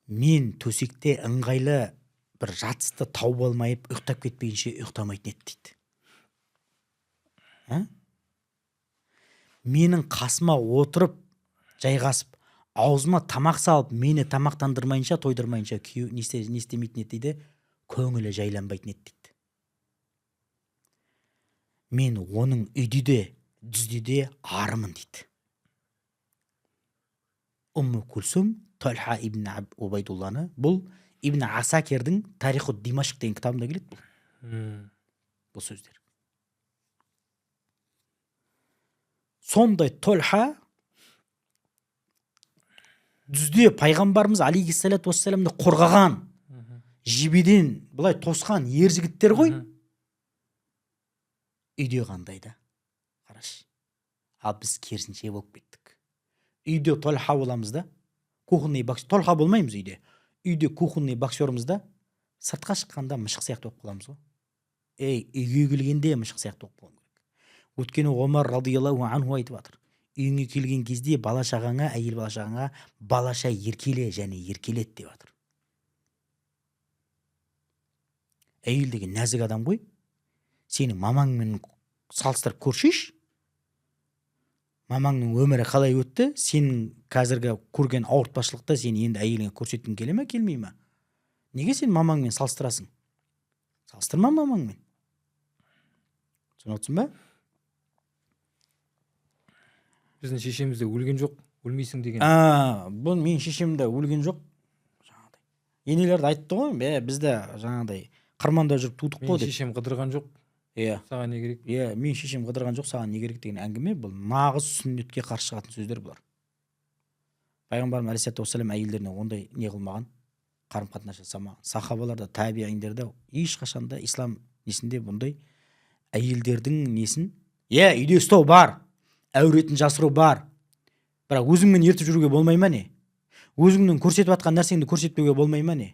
Мен төсекте ыңғайлы бір жатысты тауып алмайып, ұйықтап кетпейінше ұйықтамайтын еді дейді. Менің қасыма отырып, жайғасып, аузыма тамақ салып мені тамақтандырмайынша тойдырмайынша күйеу не істемейтін еді дейді, көңілі жайланбайтын еді дейді. Мен оның үйде де дүзде де арымын дейді. Умму Кульсум Тольха ибн Убайдулланы, бұл Ибн Асакердің Тариху Димашқ деген кітабында келеді бұл сөздер. Сондай Тольха дүзде пайғамбарымыз алейхиссалату уассаламды қорғаған, жебеден былай тосқан ер жігіттер ғой. Үйде қандай да, қараш. Ал біз керісінше болып кеттік. Үйде Тольха боламыз да, кухонный боксер, Тольха болмаймыз үйде. Үйде кухонный боксерымыз да, сыртқа шыққанда мышық сияқты болып қаламыз ғой. Үйге келгенде мышық сияқты болып қалу керек. Өйткені Омар радиаллаху анху айтып жатыр. Үйіңе келген кезде бала-шағаңа, әйел бала-шағаңа балаша еркеле және еркелет деп жатыр. Әйел деген нәзік адам ғой. Сені мамаңмен салыстырып көршіш. Мамаңның өмірі қалай өтті? Сенің қазіргі көрген ауыртпашылықта сен енді әйеліңе көрсеткің келе ме, келмей ме? Неге сен мамаңмен салыстырасың? Салыстырма мамаңмен. Түсініп отырсың ба? Біздің шешемізде өлген жоқ, өлмейсің деген. Бұл мен шешемде өлген жоқ. Жаңағыдай. Енелерді айтты ғой, бізді жаңағыдай қырманда жүріп тудық қой деп. Мен шешем қыдырған жоқ. Саған не керек? Мен шешем қыдырған жоқ, саған не керек деген әңгіме. Бұл нағыз сүннетке қарсы шығатын сөздер бұлар. Пайғамбарымыз алейхиссалату уассалам әйелдеріне ондай не қылмаған, қарым-қатынас жасамаған. Сахабаларда, табиғиндерде ешқашанда ислам несінде бұндай әйелдердің несін, үйде ұстау бар, әуретін жасыру бар. Бірақ өзіңмен ертіп жүруге болмай ма не? Өзіңнің көрсетіп жатқан нәрсеңді көрсетпеуге болмай ма не?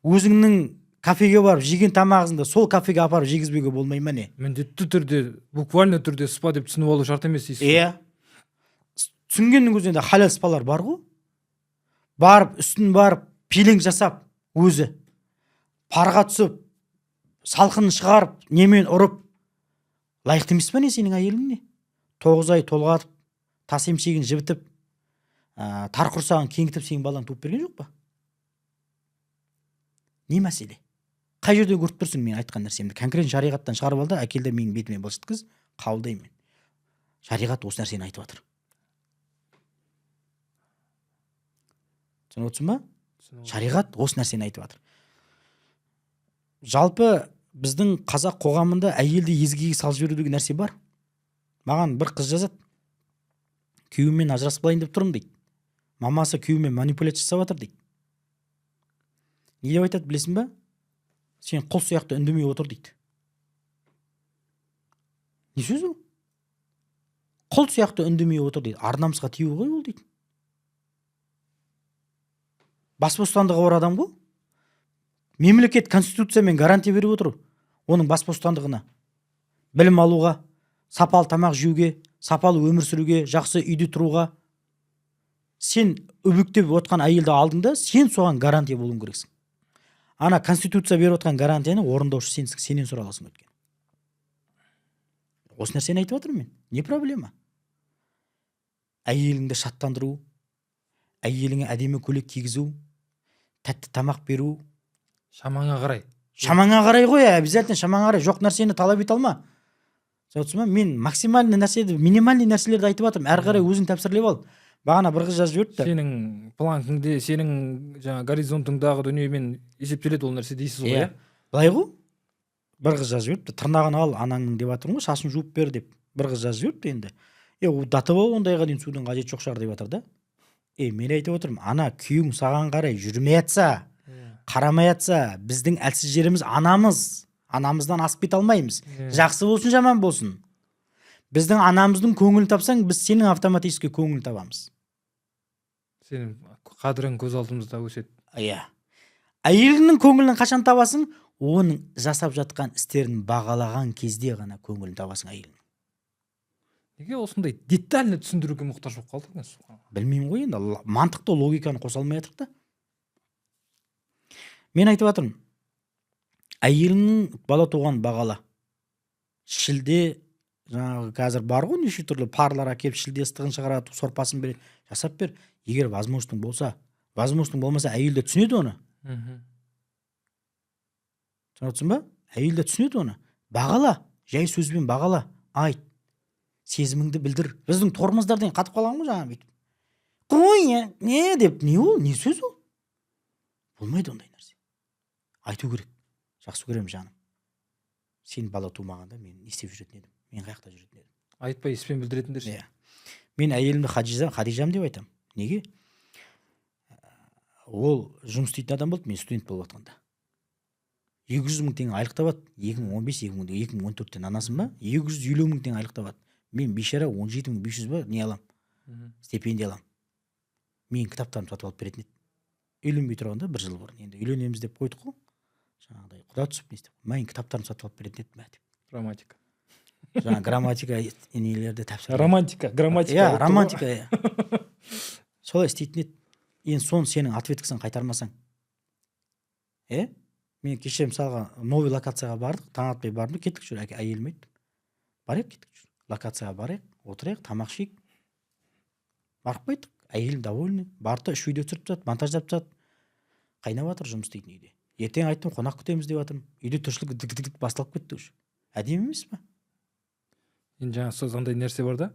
Өзіңнің кафеге барып жеген тамағыңды сол кафеге апарып жегізбеуге болмай ма не? Міндетті түрде, буквально түрде спа деп түсініп алу шарт емес дейсіз. Түсінгеннің өзінде халал спалар бар ғой. Барып, үстін барып, пилинг жасап, өзі парға түсіп, салқынын шығарып, немен ұрып, лайықты емес па не сенің әйеліңне? 9 ай толғатып, тас емшегін жібітіп, тар құрсағын кеңітіп сенің балаң туып берген жоқ па? Не мәселе? Қай жерде көріп тұрсың мен айтқан нәрсемді? Конкрет шариғаттан шығарып алды, әкелді менің бетіме былжыткыз, қабылдаймын. Шариғат осы нәрсені айтып жатыр. Түсініп отырсың ба? Шариғат осы нәрсені айтып жатыр. Жалпы біздің қазақ қоғамында әйелді езгіге салып жіберу деген нәрсе бар. Маған бір қыз жазады. Күйеуіммен ажырасып қалайын деп тұрмын дейді. Мамасы күйеуімен манипуляция жасап жатыр дейді. Не деп айтады білесің ба? Сен құл сияқты үндемей отыр дейді. Не сөз ол? Құл сияқты үндемей отыр дейді. Ар-намысқа тию ғой ол дейді. Бас бостандығы бар адам ғой. Мемлекет конституциямен гарантия беріп отыр оның бас бостандығына. Білім алуға, сапалы тамақ жеуге, сапалы өмір сүруге, жақсы үйде тұруға. Сен өбіктеп отқан әйелді алдыңда, сен соған гарантия болуың керексің. Ана конституция беріп отқан гарантияны орындаушы сенсің, сенен сұраласың өткен. Осы нәрсені айтып отырмын мен. Не проблема? Әйеліңді шаттандыру, әйеліңе әдемі көйлек кигізу, тәтті тамақ беру. Шамаңа қарай. Шамаңа қарай ғой, обязательно шамаңа қарай. Жоқ нәрсені талап ете алма. Мен максимальный нәрселерді, минимальный нәрселерді айтып жатырмын. Әрі қарай өзің тәпсірлеп ал. Бағана бір қыз жазып жіберді. Сенің планкіңде, сенің жаңа горизонтыңдағы дүниемен есептеледі ол нәрсе дейсіз ғой, Былай ғой. Бір қыз жазып жіберді. Тырнағын ал анаңның деп жатырмын ғой, шашын жуып бер деп. Бір қыз жазып жіберді енді. Даты бол ондайға дейін судың қажеті жоқ шығар деп жатыр да. Мен айтып отырмын, ана күйеуің саған қарай жүрмей жатса, қарамай жатса, біздің әлсіз жеріміз анамыз. Анамыздан асып кете алмаймыз. Жақсы болсын, жаман болсын. Біздің анамыздың көңілін тапсаң, біз сенің автоматически көңілін табамыз. Сенің қадірің көз алдымызда өседі. Әйеліңнің көңілін қашан табасың? Оның жасап жатқан істерін бағалаған кезде ғана көңілін табасың әйелің. Неге осындай детально түсіндіруге мұқтаж болып қалдық? Білмеймін ғой енді, мантықты логиканы қоса алмай жатырық та. Мен айтып жатырмын, әйеліңнің бала туған бағала. Шілде жаңағы қазір бар ғой неше түрлі парлар әкеліп шілде ыстығын шығарады, сорпасын береді, жасап бер. Егер возможностың болса, возможностың болмаса әйел де түсінеді оны. Түсініп отырсың ба? Әйел де түсінеді оны. Бағала, жай сөзбен бағала, айт. Сезіміңді білдір. Біздің тормоздардан қатып қалған ғой жаңағы бүйтіп. Қой, не деп, не ол, не сөз ол? Болмайды ондай нәрсе. Айту керек. Жақсы көремін жаным. Сен бала тумағанда мен не істеп жүретін едім? Мен қай жақта жүретін едім? Айтпай іспен білдіретіндер ше. Мен әйелімді Хадижам деп айтамын. Неге? Ол жұмыс істейтін адам болды, мен студент болып жатқанда. 200 мың теңге айлық табады. 2015-2014-тен анасың ба? 250 мың теңге айлық табады. Мен бейшара 17.500 ба не алам? Стипендия алам. Мен кітаптарымды сатып алып беретін еді. Үйленбей тұрғанда 1 жыл бұрын. Енді үйленеміз деп қойдық қой. Жаңағыдай құда түсіп не істеп. Мен кітаптарымды сатып алып беретін еді. Грамматика. Жаңа грамматика нелерді тапсырып. Грамматика. Иә, романтика. Солай істейтін еді. Енді соны сенің ответкасын қайтармасаң. Мен кеше мысалға новый локацияға бардық, таң атпай бардым, кеттік жүр, әйелім айтты. Барайық, кеттік жүр. Локацияға барайық, отырайық, тамақ ішейік. Барып қайттық. Әйелім довольный. Барды, 3 видео түсіріп тастады, монтаждап тастады. Қайнап жатыр жұмыс істейтін үйде. Ертең айттым, қонақ күтеміз деп жатырмын. Үйде тіршілік дік басталып кетті уже. Әдемі емес пе? Енді жаңа сөз андай нәрсе бар да.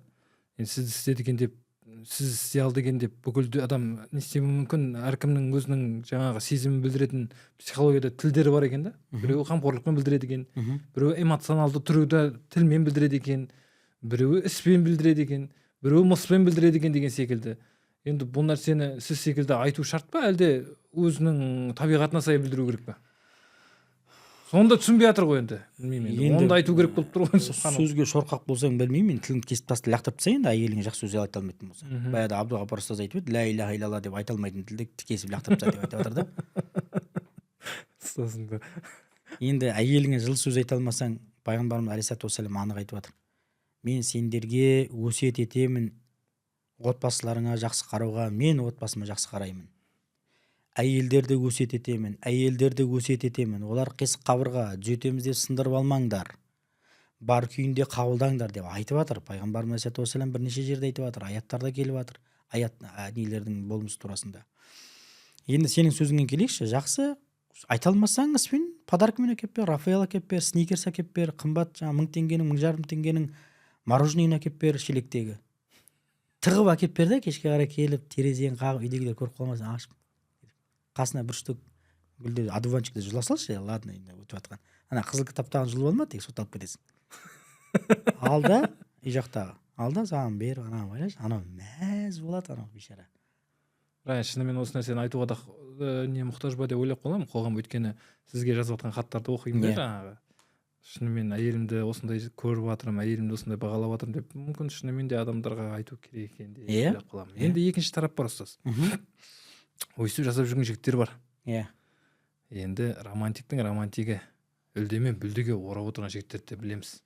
Енді сіз істеді екен деп, сіз істей алды екен деп бүкіл адам не істеуі мүмкін. Әркімнің өзінің жаңағы сезімін білдіретін психологияда тілдері бар екен да. Біреуі қамқорлықпен білдіреді екен, біреуі эмоционалды түрде тілмен білдіреді екен, біреуі іспен білдіреді екен, біреуі мыспен білдіреді екен деген секілді. Енді бұл нәрсені сіз секілді айту шарт па, әлде өзінің табиғатына сай білдіру керек па? Сонда түсінбей жатыр ғой енді. Білмеймін. Онда айту керек болып тұр ғой. Сөзге шорқақ болсаң білмеймін, мен тілімді кесіп тастап лақтырып тастайын да, әйеліңе жақсы сөз айта алмайтын болса. Баяғыда Абдуғапар ұстаз айтып еді, ля иляха илlallah деп айта алмайтын тілді кесіп лақтырып тастады деп айтып жатыр да. Ұстазыңды. Енді әйеліңе жылы сөз айта алмасаң, пайғамбарымыз алейхиссалату уассалам анық айтып жатыр. Мен сендерге өсиет етемін, отбасыларыңа жақсы қарауға, мен отбасыма жақсы қараймын. Әйелдерді өсиет етемін. Олар қисық қабырға, түзетеміз деп сындырып алмаңдар. Бар күйінде қабылдаңдар деп айтып жатыр. Пайғамбарымыз алейхиссалату уассалам бірнеше жерде айтып жатыр. Аяттарда келіп жатыр. Аят нелердің болмысы турасында. Енді сенің сөзіңнен келейікші, жақсы айта алмасаң, іспен подаркамен әкеп бер, Рафаэл әкеп бер, сникерс әкеп бер, қымбат жаңа 1000 теңгенің, 1500 теңгенің мороженыйын әкеп бер шелектегі. Тығып әкеп бер да, кешке қарай келіп, терезені қағып, үйдегілер көріп қалмасын, ашып. Қасына бір штук гүлде одуванчикті жұла салшы, ладно, енді өтіп жатқан. Ана қызыл кітаптағын жұлып алма, тек сотталып кетесің. Алда, үй жақтағы. Алда саған бер, анау ойлашы, анау мәз болады, анау бейшара. Шынымен осы нәрсені айтуға да не мұқтаж ба деп ойлап қаламын. Қоғам өйткені сізге жазып жатқан хаттарды оқимын да жаңағы. Шынымен әйелімді осындай көріп жатырмын, әйелімді осындай бағалап жатырмын деп, мүмкін шынымен де адамдарға айту керек екен деп ойлап қаламын. Енді екінші тарап бар ұстаз. Өйстіп жасап жүрген жігіттер бар. Енді романтиктің романтигі үлдемен бүлдеге орап отырған жігіттерді білеміз.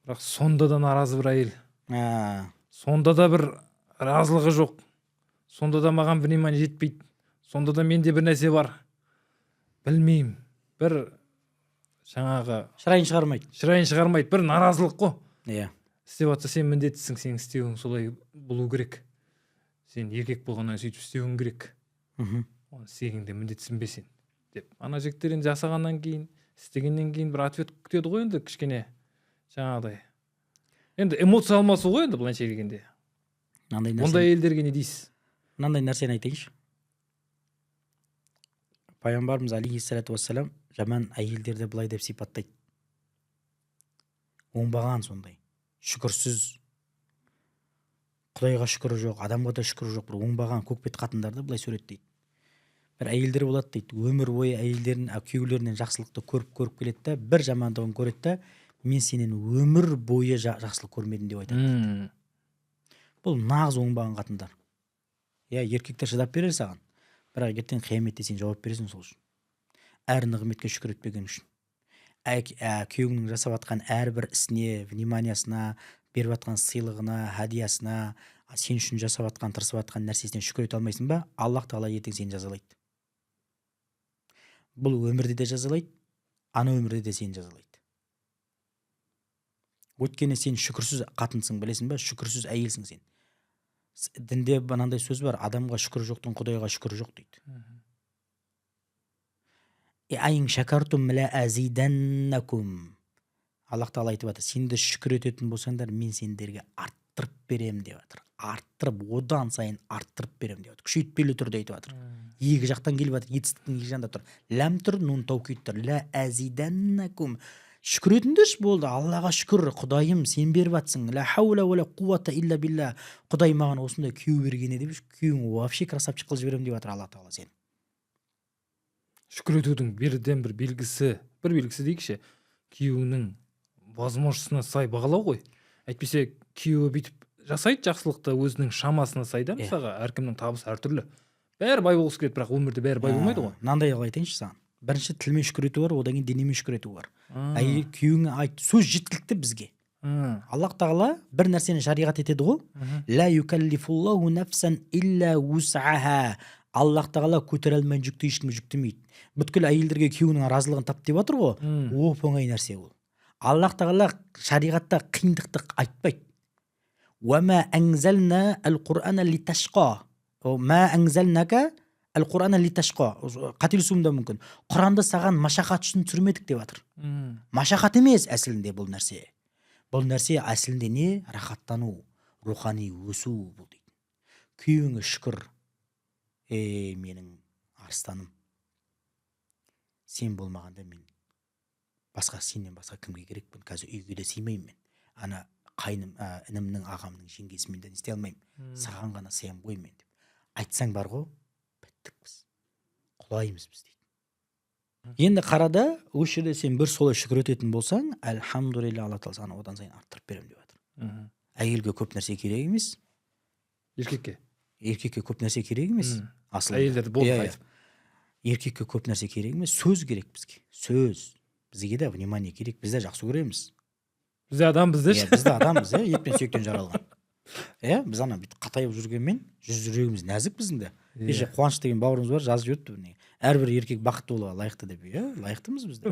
Бірақ сонда да наразы бір әйел. Сонда да бір разылығы жоқ. Сонда да маған внимание жетпейді. Сонда да менде бір нәрсе бар. Білмеймін. Бір жаңағы шырайын шығармайды. Бір наразылық қой. Істеп жатса сен міндеттісің, сен істеуің солай болу керек. Сен еркек болғаннан сөйтіп істеуің керек. Оны істегенде міндетсің бе сен деп. Ана жігіттер енді жасағаннан кейін, істегеннен кейін бір ответ күтеді ғой енді кішкене жаңағыдай. Енді эмоция алмасу ғой енді былайша келгенде. Ондай әйелдерге не дейсіз? Мынандай нәрсені айтайыншы. Пайғамбарымыз алейхиссалату уассалам жаман әйелдерді былай деп сипаттайды. Оңбаған сондай. Шүкірсіз. Құдайға шүкірі жоқ, адамға да шүкірі жоқ, бір оңбаған көкбет қатындарды былай суреттейді. Бір әйелдер болады дейді, өмір бойы әйелдерін, күйеулерінен жақсылықты көріп келеді да, бір жамандығын көреді да, мен сенен өмір бойы жақсылық көрмедім деп айтады. Бұл нағыз оңбаған қатындар. Еркектер шыдап берер саған, бірақ ертең қияметте сен жауап бересің сол үшін. Әр нығметке шүкір етпеген үшін. Күйеуіңнің жасап жатқан әрбір ісіне, вниманиясына, беріп жатқан сыйлығына, хадиясына, сен үшін жасап жатқан, тырысып жатқан нәрсесіне шүкір ете алмайсың ба? Аллах тағала ертең сені жазалайды. Бұл өмірде де жазалайды, ана өмірде де сені жазалайды. өйткені сен шүкірсіз қатынсың, білесің ба, шүкірсіз әйелсің сен. Дінде мынандай сөз бар, адамға шүкір жоқтың Құдайға шүкір жоқ дейді. Айын шакартум ла азиданнакум. Аллах тағала айтып жатыр, сендер шүкір ететін болсаңдар, мен сендерге арттырып берем деп жатыр. Арттырып, одан сайын арттырып берем деп жатыр. Күшейтпелі түрде айтып жатыр. Екі жақтан келіп жатыр, етістіктің екі жағында тұр. Ләм тұр, нун таукид тұр. Ла азиданнакум. Шүкір етіңдерші, болды. Аллаға шүкір, Құдайым сен беріп жатсың. Ла хаула ва ла қувата илля билля. Құдай маған осындай күйеу берген еді, күйеуің вообще красавчик қылып жіберем деп жатыр Алла тағала сен. Шүкір етудің бірден бір белгісі дейікші, күйеуінің возможностьсына сай бағалау ғой. Әйтпесе күйеуі бүйтіп жасайды жақсылықты өзінің шамасына сай да, мысалға әркімнің табысы әртүрлі. Бәрі бай болғысы келеді, бірақ өмірде бәрі бай болмайды ғой. Мынандай айтайыншы саған. Бірінші тілмен шүкір ету бар, одан кейін денемен шүкір ету бар. Әйел күйеуіңе айт, сөз жеткілікті бізге. Аллах тағала бір нәрсені шариғат етеді ғой. Ла юкаллифуллаху нафсан илля вус'аха. Аллах тағала көтере алмайтын жүкті ешкімге жүктемейді. Бүткіл әйелдерге күйеуінің разылығын тап деп жатыр ғой. Оп оңай нәрсе ол. Аллах тағала шариғатта қиындықты айтпайды. Уама анзална ал-Qur'ана литашқа. Ма анзалнака ал-Qur'ана литашқа. Қателесуім де мүмкін. Құранды саған машақат үшін түсірмедік деп жатыр. Машақат емес әсілінде бұл нәрсе. Бұл нәрсе әсілінде не? Рахаттану, рухани өсу бұл дейді. Күйеуіңе шүкір. Менің арыстаным. Сен болмағанда мен сенен басқа кімге керекпін? Қазір үйге де сыймаймын мен. Ана қайным, інімнің, ағамның, жеңгесімен де істей алмаймын. Саған ғана сыям ғой мен деп. Айтсаң бар ғой, біттік біз. Құлаймыз біз дейді. Енді қарада, осы жерде сен бір солай шүкір ететін болсаң, әлхамдулилля, Алла тағала саған одан сайын арттырып берем деп жатыр. Әйелге көп нәрсе керек емес. Еркекке көп нәрсе керек емес. Әйелдерді болып қайтып. Еркекке көп нәрсе керек емес, сөз керек бізге. Сөз. Бізге де внимание керек, біз де жақсы көреміз. Біз де адамбыз деші. Біз де адамбыз, ет пен сүйектен жаралған. Біз ана бүйтіп қатайып жүргенмен, жүрегіміз нәзік біздің де. Кеше Қуаныш деген бауырымыз бар, жазып жіберіпті. Әрбір еркек бақытты болуға лайықты деп. Лайықтымыз біз де.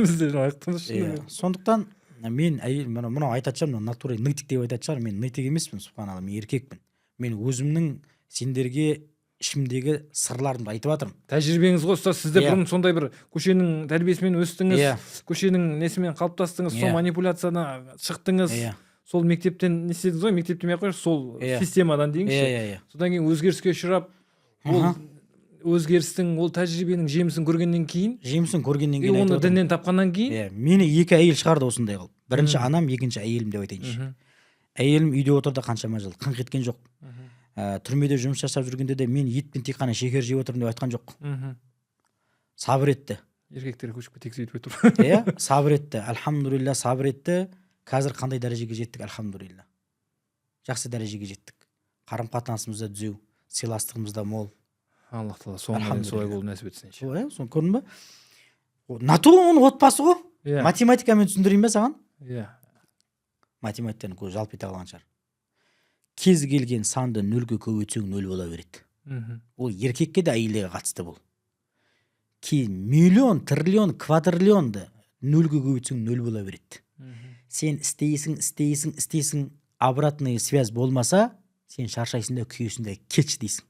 Біз де лайықтымыз. Сондықтан мен әйел, мынау айтатшам, натура нытик деп айтатшар, мен нытик емеспін, субханалла, мен еркекпін. Мен өзімнің сендерге ішімдегі сырларымды айтып жатырмын. Тәжірибеңіз ғой, ұстаз, сізде бұрын сондай бір көшенің тәрбиесімен өстіңіз, көшенің несімен қалыптастыңыз, сол манипуляцияна шықтыңыз, сол мектептен не істедіңіз ғой, мектеп демей ақ қойшы, сол системадан дейіңізші. Содан кейін өзгеріске ұшырап, ол өзгерістің, ол тәжірибенің жемісін көргеннен кейін, оны діннен тапқаннан кейін, мені екі әйел шығарды осындай қылып. Бірінші анам, екінші әйелім деп айтайыншы. Әйелім үйде отырды қаншама жыл, қыңқ еткен жоқ. Түрмеде жұмыс жасап жүргенде де мен ет пен тек қана шекер жеп отырмын деп айтқан жоқ. Сабыр етті. Еркектерге көшіп кетейік сөйтіп тұр. Сабыр етті. Альхамдулилля, сабыр етті. Қазір қандай дәрежеге жеттік, альхамдулилля. Жақсы дәрежеге жеттік. Қарым-қатынасымыз да түзеу, сыйластығымыз да мол. Аллах тағала соңынан солай болу нәсіп етсін. Соны көрдің ба? Натура оның отбасы ғой. Математикамен түсіндірейін бе саған? Математиканың көзі жалпы ете қалған шығар. Кез келген санды нөлге көбейтсең нөл бола береді. Ол еркекке де әйелге қатысты бұл. Миллион, триллион, квадриллионды нөлге көбейтсең нөл бола береді. Сен істейсің, обратный связь болмаса, сен шаршайсың да күйесің да кетші дейсің.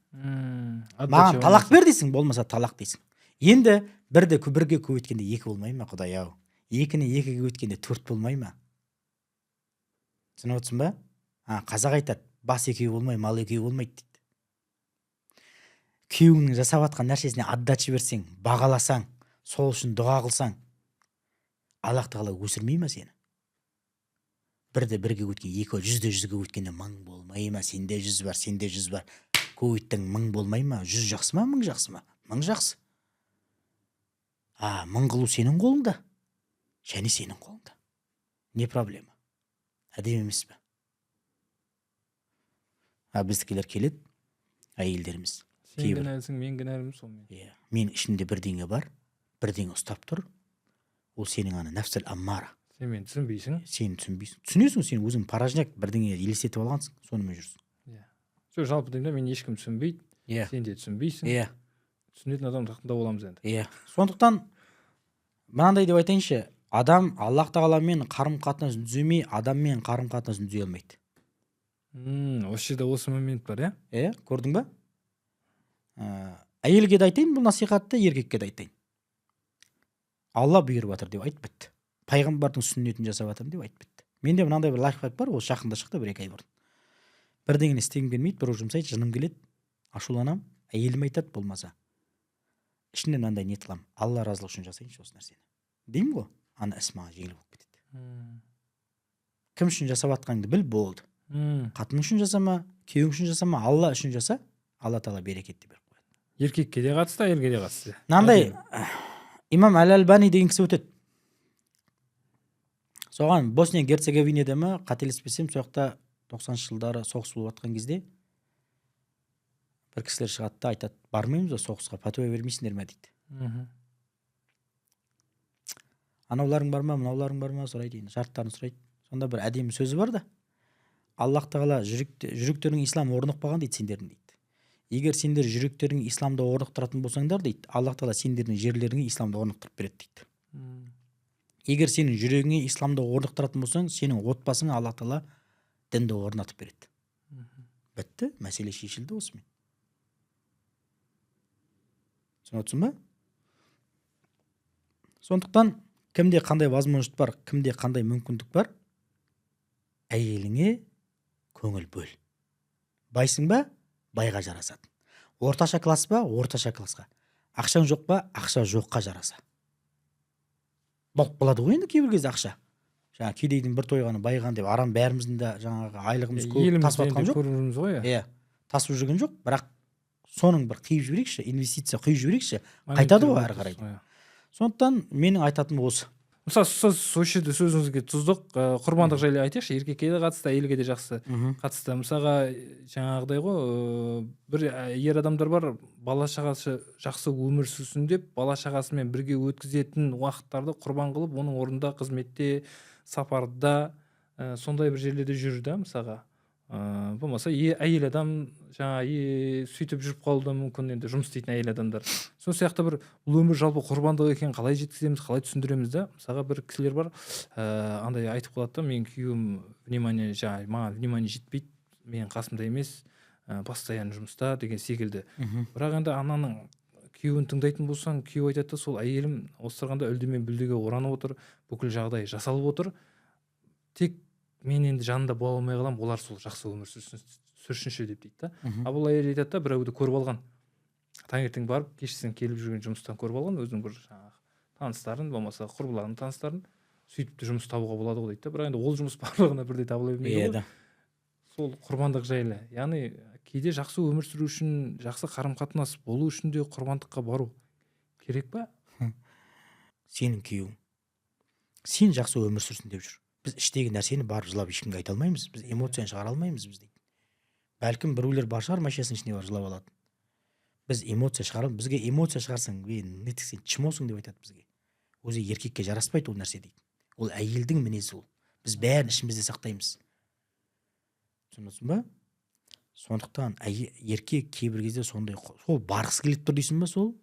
Маған талақ бер дейсің, болмаса талақ дейсің. Енді бірге көбейткенде екі болмай ма, Құдай ау? Екіні екіге көбейткенде төрт болмай ма? Түсініп отырсың ба? Қазақ айтады, бас екеу болмай, мал екеу болмайды дейді. Күйеуіңнің жасап жатқан нәрсесіне отдача берсең, бағаласаң, сол үшін дұға қылсаң, Аллах тағала өсірмей ма сені? Бірге өткен екі, жүзге өткенде мың болмай ма? Сенде 100 бар, сенде 100 бар. Көйттің мың болмай ма? 100 жақсы ма, 1000 жақсы ма? 1000 жақсы. 1000 қылу сенің қолыңда. Және сенің қолыңда. Не проблема? Әдем емес пе? Біздікілер келеді, әйелдеріміз. Сен кінәлісің, мен кінәлімін сонымен. Мен ішімде бірдеңе бар, бірдеңе ұстап тұр. Ол сенің ана нәпсіл аммара. Сен мені түсінбейсің. Сен түсінбейсің. Түсінесің, сен өзің паражняк бірдеңе елестетіп алғансың, сонымен жүрсің. Сол жалпы деймін, мен ешкім түсінбейді. Сен де түсінбейсің. Түсінетін адам тақында боламыз енді. Сондықтан мынандай деп айтайыншы, адам Аллах тағаламен қарым қатынасын түземей адаммен қарым қатынасын түзей алмайды. Осы жерде осы момент бар, Көрдің ба? Әйелге де айтайын бұл насихатты, еркекке де айтайын. Алла бұйырып жатыр деп айтып бітті. Пайғамбардың сүннетін жасап жатырмын деп айтып бітті. Менде мынандай бір лайфхак бар, ол жақында шықты 1-2 ай бұрын. Бірдеңені істегім келмейді, бір жұмсайды, жыным келеді, ашуланам, әйелім айтады болмаса. Ішімнен мынандай ниет қыламын, Алла разылығы үшін жасайыншы осы нәрсені. Деймін ғой, ана іс маған жеңіл болып кетеді. Кім үшін жасап жатқаныңды біл, болды. Қатының үшін жасама, күйеуің үшін жасама, Алла үшін жаса, Алла тағала берекетті беріп қояды. Еркекке де қатысты, әйелге де қатысты. Мынандай имам Әл-Әлбани деген кісі өтеді. Соған Босния Герцеговинада ма, қателеспесем, сол жақта 90-шы жылдары соғыс болып жатқан кезде бір кісілер шығады да айтады, бармаймыз ба соғысқа, пәтуа бермейсіңдер ме дейді. Анауларың бар ма, мынауларың бар ма сұрайды, шарттарын сұрайды. Сонда бір әдемі сөзі бар да, Аллах тағала жүректерің ислам орнықпаған дейді сендердің дейді. Егер сендер жүректерің исламда орнықтыратын болсаңдар дейді, Аллах тағала сендердің жерлеріңе исламда орнықтырып береді дейді. Егер сенің жүрегіңе исламда орнықтыратын болсаң, сенің отбасыңа Аллах тағала дінді орнатып береді. Бітті, мәселе шешілді осымен. Түсініп ба? Сондықтан кімде қандай возможность бар, кімде қандай мүмкіндік бар, әйеліңе көңіл бөл. Байсың ба, байға жарасады. Орташа класс ба, орташа классқа. Ақшаң жоқ ба, ақша жоққа жараса. Болады ғой енді кейбір кезде ақша. Жаңа кедейдің бір тойғаны байған деп арам бәріміздің де жаңағы айлығымыз көп тасып жатқан жоқ. Көріміз ғой. Тасып жүрген жоқ, бірақ соның бір қиып жіберейікші, инвестиция құйып жіберейікші, қайтады ғой әрі қарай. Сондықтан менің айтатыным осы. Мысалы, осы жерде сөзіңізге тұздық, құрбандық жайлы айтайықшы, еркекке де қатысты, әйелге де жақсы қатысты. Мысалға, жаңағыдай ғой, бір ер адамдар бар, бала шағасы жақсы өмір сүрсін деп, бала шағасымен бірге өткізетін уақыттарды құрбан қылып, оның орнында қызметте, сапарда, сондай бір жерлерде жүр да, мысалға. Болмаса әйел адам сөйтіп жүріп қалуы да мүмкін, енді жұмыс істейтін әйел адамдар. Сол сияқты бір бұл өмір жалпы құрбандық екенін қалай жеткіземіз, қалай түсіндіреміз да. Мысалға бір кісілер бар, андай айтып қалады да, менің күйеуім маған внимание жетпейді, менің қасымда емес, постоянно жұмыста деген секілді. Бірақ енді ананың күйеуін тыңдайтын болсаң, күйеу айтады да, сол әйелім осы тұрғанда үлдемен бүлдеге оранып отыр, бүкіл жағдай жасалып отыр, тек мен енді жанында бола алмай қалам, олар сол жақсы өмір сүрсінші деп дейді да. Бұл әйел айтады да, бір әуді көріп алған, таңертең барып кешкісін келіп жүрген жұмыстан көріп алған, өзінің бір таныстарын, болмаса құрбыларын таныстарын, сөйтіп те жұмыс табуға болады ғой дейді да. Бірақ енді ол жұмыс барлығына бірдей табыла бермейді ғой. Сол құрбандық жайлы, яғни кейде жақсы өмір сүру үшін, жақсы қарым-қатынас болу үшін де құрбандыққа бару керек па? Сенің күйеуің сен жақсы өмір сүрсін деп жүр. Біз іштегі нәрсені барып жылап ешкімге айта алмаймыз, біз эмоцияны шығара алмаймыз біз дейді. Бәлкім біреулер бар шығар, машинасының ішіне бар жылап алады. Біз эмоция шығарамыз, бізге эмоция шығарсаң, нетік сен чмосың деп айтады бізге. Өзі еркекке жараспайды ол нәрсе дейді. Ол әйелдің мінезі ол. Біз бәрін ішімізде сақтаймыз. Түсінесің ба? Сондықтан еркек кейбір кезде сондай, сол барғысы келіп тұр дейсің ба сол?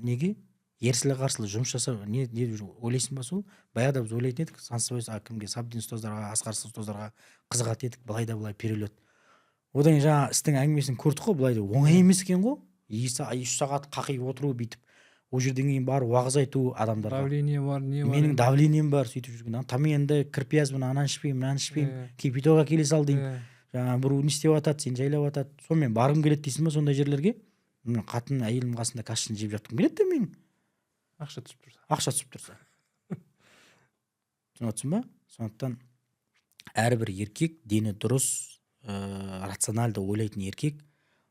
Неге? Ерсілі қарсылы жұмыс жасап, не ойлайсың ба сол? Баяғыда біз ойлайтын едік, Сансызбай кімге, Сабдин ұстаздарға, Асқарсыз ұстаздарға қызығатын едік, былай да былай перелет. Одан жаңа істің әңгімесін көрдік қой, былай да оңай емес екен ғой. 3 сағат қақиып отыру бүйтіп, ол жерден кейін барып уағыз айту адамдарға. Давление бар, не бар? Менің давлением бар, сөйтіп жүрген. Там енді кірпияз мына ананы ішпеймін, мынаны ішпеймін, кипятокқа келе сал деймін. Жаңа бір не істеп жатады, сен жайлап жатады. Сонымен барғым келеді дейсің ба сондай жерлерге? Қатын әйелім қасында кашсын жеп жатқым келеді де менің. Ақша түсіп тұрса. Түсініп ба? Сондықтан әрбір еркек дені дұрыс, рационалды ойлайтын еркек,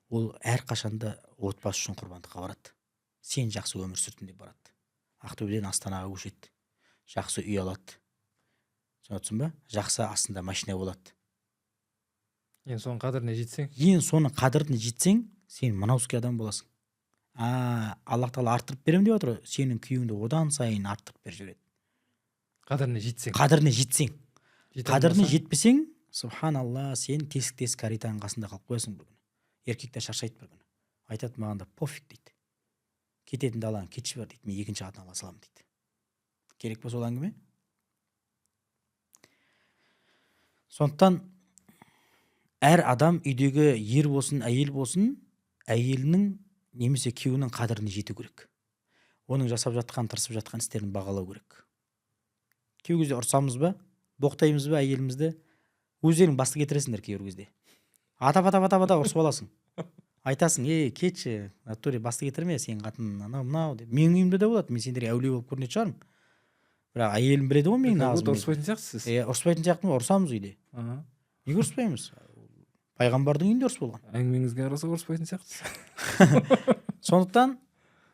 ол әрқашанда отбасы үшін құрбандыққа барады. Сен жақсы өмір сүртін деп барады. Ақтөбеден Астанаға көшеді. Жақсы үй алады. Түсініп ба? Жақсы астында машина болады. Ең соның қадіріне жетсең, сен мынауский адам боласың. Аллах тағала арттырып берем деп отыр, сенің күйіңді одан сайын арттырып беріп жібереді. Қадіріне жетсең. Қадіріне жетпесең, субханалла, сен тесік каританың қасында қалып қоясың бір күні. Еркектер шаршайды бір күні. Айтады маған да пофиг дейді. Кететін далаң кетші бар дейді, мен екінші қатын ала саламын дейді. Керек па сол әңгіме? Сондықтан әр адам үйдегі ер болсын, әйел болсын, әйелінің немесе күйеуінің қадіріне жету керек. Оның жасап жатқан, тырысып жатқан істерін бағалау керек. Кей кезде ұрсамыз ба, боқтаймыз ба әйелімізді, өздерің басты кетіресіңдер кейбір кезде. Атап ұрсып аласың. Айтасың, кетші, натуре басты кетірме, сенің қатының анау мынау деп. Менің үйімде де болады, мен сендерге әулие болып көрінетін шығармын. Бірақ әйелім біледі ғой менің нағыз мінезімді. Ұрыспайтын сияқтысыз. Ұрыспайтын сияқтымын, ұрысамыз үйде. Неге ұрыспаймыз? Пайғамбардың үйінде ұрыс болған. Әңгімеңізге қарасақ ұрыспайтын сияқтысыз. Сондықтан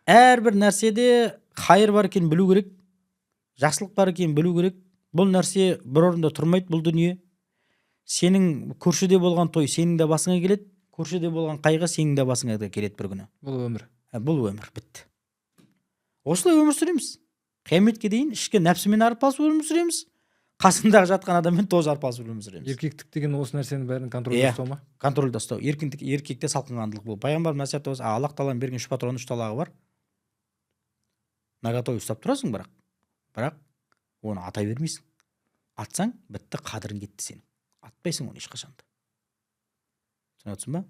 әрбір нәрседе хайыр бар екенін білу керек, жақсылық бар екенін білу керек. Бұл нәрсе бір орында тұрмайды, бұл дүние. Сенің көршіде болған той сенің де басыңа келеді, көршіде болған қайғы сенің де басыңа келеді бір күні. Бұл өмір. Бұл өмір бітті. Осылай өмір сүреміз. Қияметке дейін ішкі нәпсімен арпалысып өмір сүреміз. Қасындағы жатқан адаммен тоже арпалысып өмір сүреміз. Еркектік деген осы нәрсенің бәрін контрольда ұстау ма? Контрольда ұстау. Еркекте салқынқандылық бұл. Пайғамбар насихат осы Аллах тағаланың берген 3 патронның 3 талағы бар. Нагатойы ұстап тұрасың, бірақ оны атай бермейсің. Атсаң, бітті, қадірің кетті сенің. Атпайсың оны ешқашанда. Түсініп отырсың ба?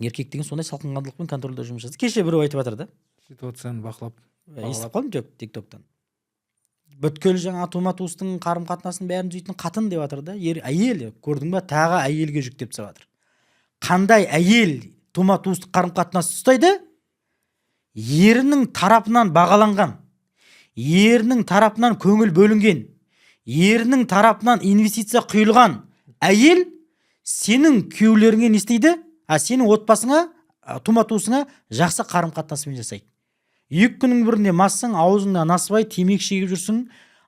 Еркек деген сондай салқынқандылықпен контрольда жұмыс жасайды. Кеше біреу айтып жатыр да. Ситуацияны бақылап. Естіп қалдым жоқ тиктоктан. Бүткіл жаңа тума-туыстың қарым-қатынасын бәрін түзейтін қатын деп жатыр да. Әйел, көрдің ба, тағы әйелге жүктеп тастап жатыр. Қандай әйел тума-туыстық қарым-қатынасты ұстайды? Ерінің тарапынан бағаланған, ерінің тарапынан көңіл бөлінген, ерінің тарапынан инвестиция құйылған әйел сенің күйеулеріңе не істейді? Сенің отбасыңа, тума-туысыңа жақсы қарым-қатынаспен жасайды. 2 күннің бірінде массың, аузыңнан насыбай, темекі шегіп жүрсің,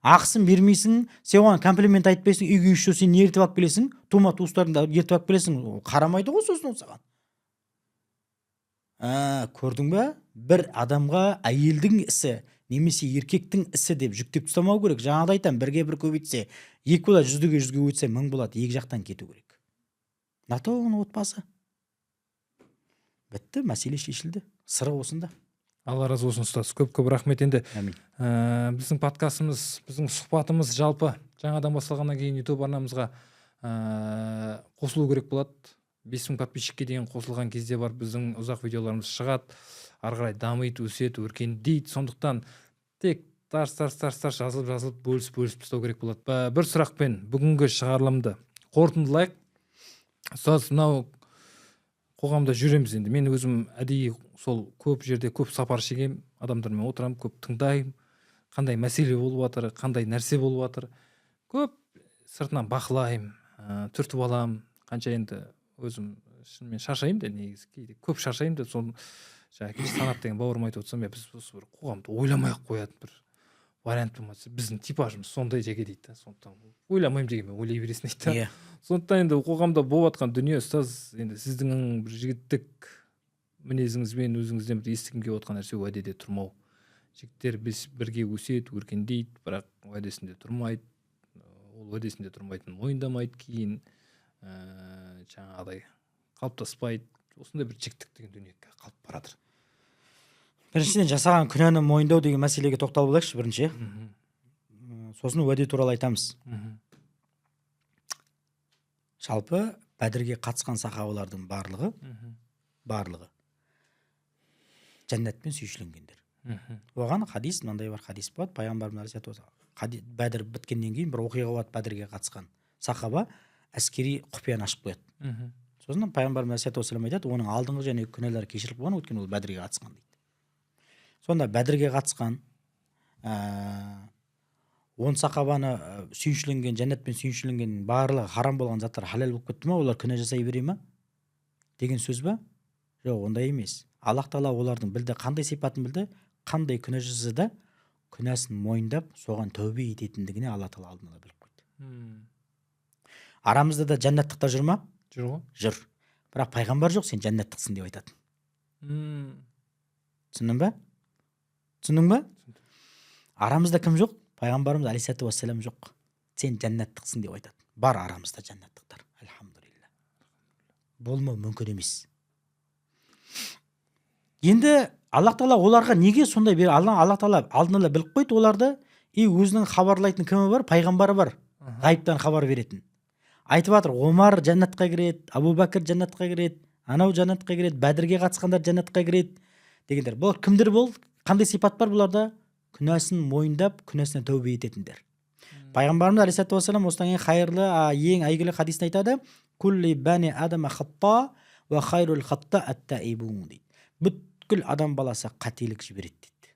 ақысын бермейсің, сен оған комплимент айтпайсың, үйге үшеу сен ертіп алып келесің, тума-туыстарыңды ертіп алып келесің, қарамайды ғой сосын саған. Көрдің бе? Бір адамға әйелдің ісі немесе еркектің ісі деп жүктеп тастамау керек. Жаңағыда айтам, бірге бір көбейтсе, 2 болады, 100-ге 100-ге өтсе 1000 болады, екі жақтан кету керек. НАТО оның отбасы. Бітті, мәселе шешілді. Сыры осында. Алла разы болсын ұстаз. Көп рахмет. Енді біздің подкастымыз, біздің сұхбатымыз жалпы жаңадан басталғаннан кейін YouTube арнамызға қосылу керек болады. 5000 подписчикке дейін қосылған кезде бар біздің ұзақ видеоларымыз шығады. Ары қарай дамиды, өседі, өркендейді. Сондықтан тек тарс жазылып бөлісіп тастау керек болады. Бір сұрақпен бүгінгі шығарылымды қорытындылайық. Ұстаз, мынау қоғамда жүреміз енді. Мен өзім әдейі сол көп жерде көп сапар шегем, адамдармен отырам, көп тыңдаймын, қандай мәселе болып жатыр, қандай нәрсе болып жатыр. Көп сыртынан бақылаймын, түртіп аламын. Қанша енді өзім шынымен шаршаймын да, негізі кейде көп шаршаймын да, соны жаңағы Санат деген бауырым айтып отырсам, біз осы бір қоғамды ойламай-ақ қоятын бір вариант болмаса, біздің типажымыз сондай жеке дейді да. Сондықтан ойламаймын дегенмен ойлай бересің дейді да. Сондықтан енді қоғамда болып жатқан дүние, ұстаз, енді сіздің бір жігіттік мінезіңізбен өзіңізден бір естігім келіп отқан нәрсе уәдеде тұрмау. Жігіттер бірге өседі, өркендейді, бірақ уәдесінде тұрмайды. Ол уәдесінде тұрмайтынын мойындамайды, кейін жаңағыдай қалыптаспайды. Осындай бір жігіттік деген дүние қалып баратыр. Біріншіден жасаған күнәні мойындау деген мәселеге тоқталып алайықшы бірінші. Сосын уәде туралы айтамыз. Жалпы Бәдірге қатысқан сахабалардың барлығы жәннатпен сүйшіленгендер. Оған хадис, мынандай бар хадис болады, пайғамбарымыз Бәдір біткеннен кейін бір оқиға болады, Бәдірге қатысқан сахаба әскери құпияны ашып қояды. Сосын пайғамбарымыз айтады, оның алдыңғы және күнәлары кешіріліп болған, өйткені ол Бәдірге қатысқан дейді. Сонда Бәдірге қатысқан 10 сахабаны сүйіншіленген, жәннатпен сүйіншіленген барлығы харам болған заттар халал болып кетті ма, олар күнә жасай бере ма деген сөз ба? Жоқ, ондай емес. Аллах тағала олардың білді, қандай сипатын білді, қандай күнә жасаса да күнәсін мойындап, соған тәубе ететіндігіне Алла тағала алдын ала біліп қойды. Арамызда да жәннаттықтар жүр ма? Жүр ғой. Жүр. Бірақ пайғамбар жоқ, сен жәннаттықсың деп айтатын. Түсіндің ба? Арамызда кім жоқ? Пайғамбарымыз алейхиссалату вассалам жоқ. Сен жәннаттықсың деп айтады. Бар арамызда жәннаттықтар. Альхамдулилля. Болмау мүмкін емес. Енді Аллах тағала оларға неге сондай бер? Аллах тағала алдын ала біліп қойды оларды, өзінің хабарлайтын кімі бар? Пайғамбары бар. ғайыптан хабар беретін. Айтып жатыр, Омар жәннатқа кіреді, Абу Бәкір жәннатқа кіреді, анау жәннатқа кіреді, Бәдірге қатысқандар жәннатқа кіреді дегендер. Бұлар кімдер болды? Қандай сипат бар бұларда? Күнәсін мойындап, күнәсіне тәубе ететіндер. Пайғамбарымыз алейхиссалату вассалам осыдан ең қайырлы, ең әйгілі хадисін айтады: "Кулли бани адама хатта ва хайрул хатта ат-таибун" дейді. Бүткіл адам баласы қателік жібереді дейді.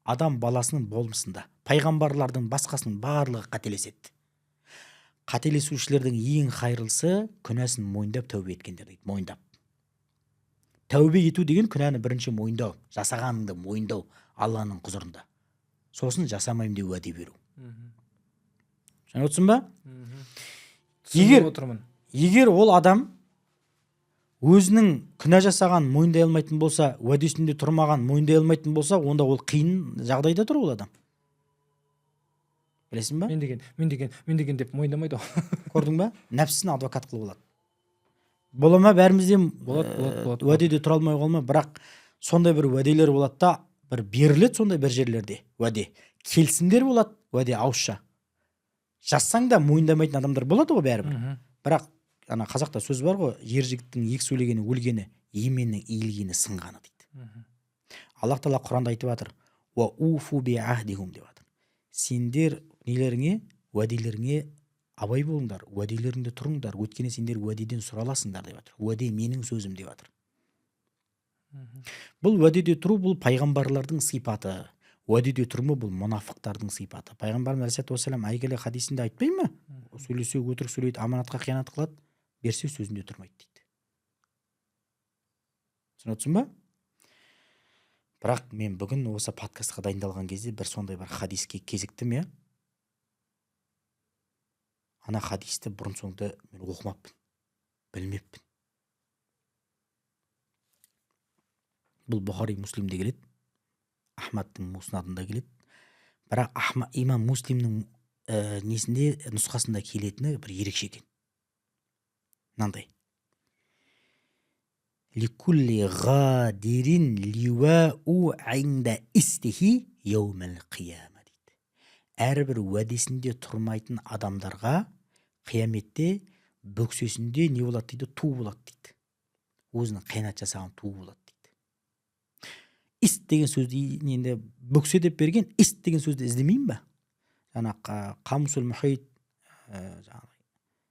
Адам баласының болмысында пайғамбарлардың басқасының барлығы қателеседі. Қателесушілердің ең қайырлысы күнәсін мойындап тәубе еткендер дейді. Мойындап. Тәубе ету деген күнәні бірінші мойындау, жасағаныңды мойындау Алланың құзырында. Сосын жасамаймын деп уәде беру. Жаңа отырсың ба? Егер ол адам өзінің күнә жасаған мойындай алмайтын болса, уәдесінде тұрмаған мойындай алмайтын болса, онда ол қиын жағдайда тұр ол адам. Білесің ба? Мен деген деп мойындамайды ғой. Көрдің ба? Нәпсісін адвокат қылып алады. Бола ма, бәрімізден уәдеде тұра алмай қалма, бірақ сондай бір уәделер болады да, бір беріледі сондай бір жерлерде уәде. Келісімдер болады, уәде ауызша. Жазсаң да мойындамайтын адамдар болады ғой бәрібір. Бірақ ана қазақта сөз бар ғой, ер жігіттің екі сөйлегені өлгені, еменнің иілгені сынғаны дейді. Аллах Тағала Құранда айтып жатыр: "Ва уфу би ахдихум" деп жатыр. Сендер нелеріңе, уәделеріңе абай болыңдар, уәделеріңде тұрыңдар, өйткені сендер уәдеден сұраласыңдар деп жатыр. Уәде менің сөзім деп жатыр. Бұл уәдеде тұру, бұл пайғамбарлардың сипаты. Уәдеде тұрмы, бұл мұнафықтардың сипаты. Пайғамбарымыз алейхиссалату вассалам әйгілі хадисінде айтпай ма? Сөйлесе өтірік сөйлейді, аманатқа қиянат қылады, берсе сөзінде тұрмайды дейді. Түсініп отырсың ба? Бірақ мен бүгін осы подкастқа дайындалған кезде бір сондай бір хадиске кезіктім, иә. Ана хадисті бұрын соңды мен оқымаппын, білмеппін. Бұл Бұхари Муслимде келеді, Ахмадтың муснадында келеді. Бірақ имам Муслимнің несінде, нұсқасында келетіні бір ерекше екен. Мынандай: "Ликулли ғадирин ливау инда истихи яумал қияма" дейді. Әрбір уәдесінде тұрмайтын адамдарға қияметте бөксесінде не болады дейді? Ту болады дейді. Өзінің қиянат жасаған ту болады дейді. Ист деген сөзді енді бөксе деп берген, ист деген сөзді іздемеймін ба? Жаңа Қамусул Мұхит,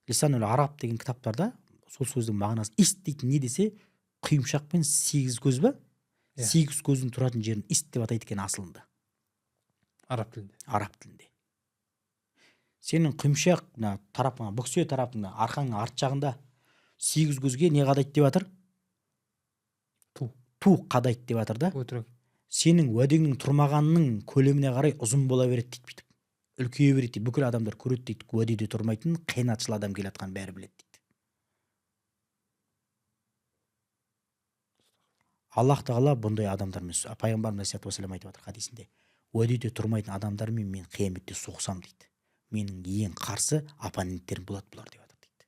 Лисанул Араб деген кітаптарда сол сөздің мағынасы ист дейтін не десе, құйымшақпен 8 көз ба? 8 көздің тұратын жерін ист деп атайды екен асылында. Араб тілінде. Араб тілінде. Сенің құйымшақ тарапыңа, бөксе тарапыңа, арқаңның арт жағында 8 көзге не қадайды деп жатыр? Ту қадайды деп жатыр да. Өтірік. Сенің уәдеңнің тұрмағанның көлеміне қарай ұзын бола береді дейді. Үлкейе береді дейді. Бүкіл адамдар көреді дейді. Уәдеде тұрмайтын қиянатшыл адам келе жатқан бәрі біледі дейді. Аллах Тағала бұндай адамдармен, пайғамбарымыз алейхиссалату вассалам айтып жатыр хадисінде: "Уәдеде тұрмайтын адамдармен мен қияметте соғысам" дейді. "Менің ең қарсы оппоненттерім болады бұлар" деп жатыр дейді.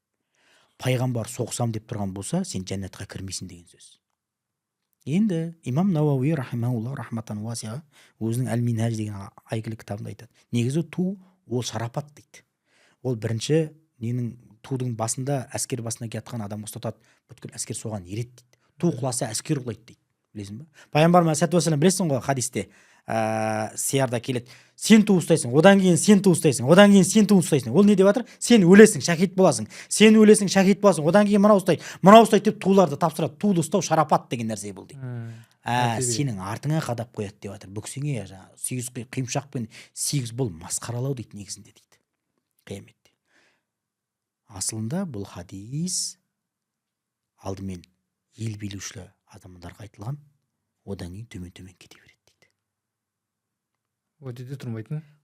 Пайғамбар соғысам деп тұрған болса, сен жәннатқа кірмейсің деген сөз. Енді имам Науауи рахимахуллах рахматан уасиа өзінің Әл-Минхаж деген әйгілі кітабында айтады. Негізі ту ол шарапат дейді. Ол бірінші ненің тудың басында әскер басына келатқан адам ұстатады, бүткіл әскер соған ереді дейді. Ту құласа әскер құлайды дейді. Білесің ба? Пайғамбарымыз алейхиссалату вассалам білесің ғой хадисте сиярда келеді. Сен ту ұстайсың, одан кейін сен ту ұстайсың, одан кейін сен ту ұстайсың. Ол не деп жатыр? Сен өлесің, шахид боласың. Сен өлесің, шахид боласың. Одан кейін мынау ұстайды деп туларды тапсырады. Туды ұстау шарапат деген нәрсе бұл дейді. Сенің артыңа қадап қояды деп жатыр. Бүксеңе жаңа 8 қиымшақпен 8 бұл масқаралау дейді негізінде дейді. Қияметте. Асылында бұл хадис алдымен ел билеушілі адамдарға айтылған, одан кейін төмен кете береді дейді.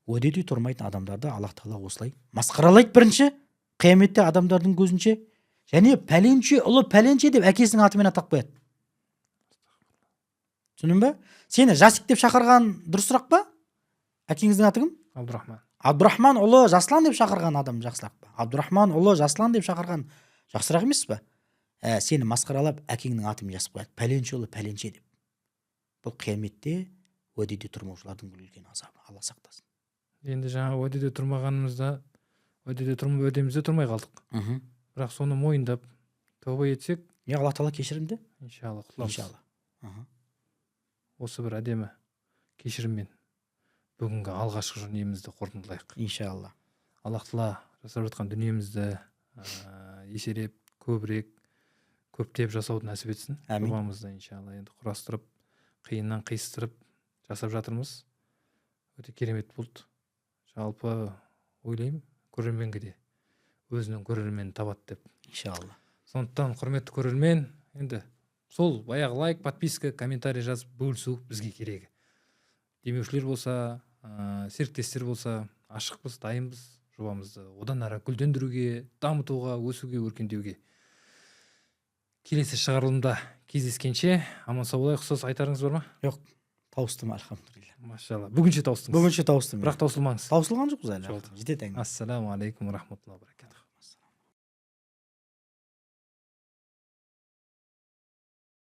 Уәдеде тұрмайтын адамдарды Аллах Тағала осылай масқаралайды бірінші, қияметте адамдардың көзінше, және пәленше, ұлы пәленше деп әкесінің атымен атап қояды. Түсіндің ба? Сені Жасик деп шақырған дұрысырақ па? Әкеңіздің аты кім? Абдурахман ұлы Жаслан деп шақырған адам жақсырақ па? Абдурахман ұлы Жаслан деп шақырған жақсырақ емес па? Сені масқаралап әкеңнің атымен жазып қояды. Пәленше ұлы пәленше деп. Бұл қияметте уәдеде тұрмаушылардың үлкен азабы. Алла сақтасын. Енді жаңа уәдеде тұрмағанымызда уәдемізде тұрмай қалдық. Бірақ соны мойындап тәуба етсек, Алла тағала кешірімді. иншалла құтыламыз. Иншалла. Осы бір әдемі кешіріммен бүгінгі алғашқы жөнемізді қорытындылайық. Иншалла. Аллах тағала жасап жатқан дүниемізді еселеп, көптеп жасауды нәсіп етсін. Әмин. Жобамызды иншалла енді құрастырып, қиыннан қиыстырып жасап жатырмыз. Өте керемет болды. Жалпы ойлаймын, көрерменге де өзінің көрерменін табады деп. Иншалла. Сондықтан құрметті көрермен, енді сол баяғы лайк, подписка, комментарий жазып бөлісу бізге керегі. Демеушілер болса, серіктестер болса, ашықпыз, дайынбыз жобамызды одан ары гүлдендіруге, дамытуға, өсуге, өркендеуге. Келесі шығарылымда кездескенше аман сау болайық. Ұқсас айтарыңыз бар ма? Жоқ, таустым альхамдулилля. Машалла. Бүгінше таустыңыз. Бүгінше таустым. Бірақ таусылмаңыз. Таусылған жоқпыз әлі. Жолды. Жетеді. Ассаламу алейкум рахматуллахи ва баракатуху.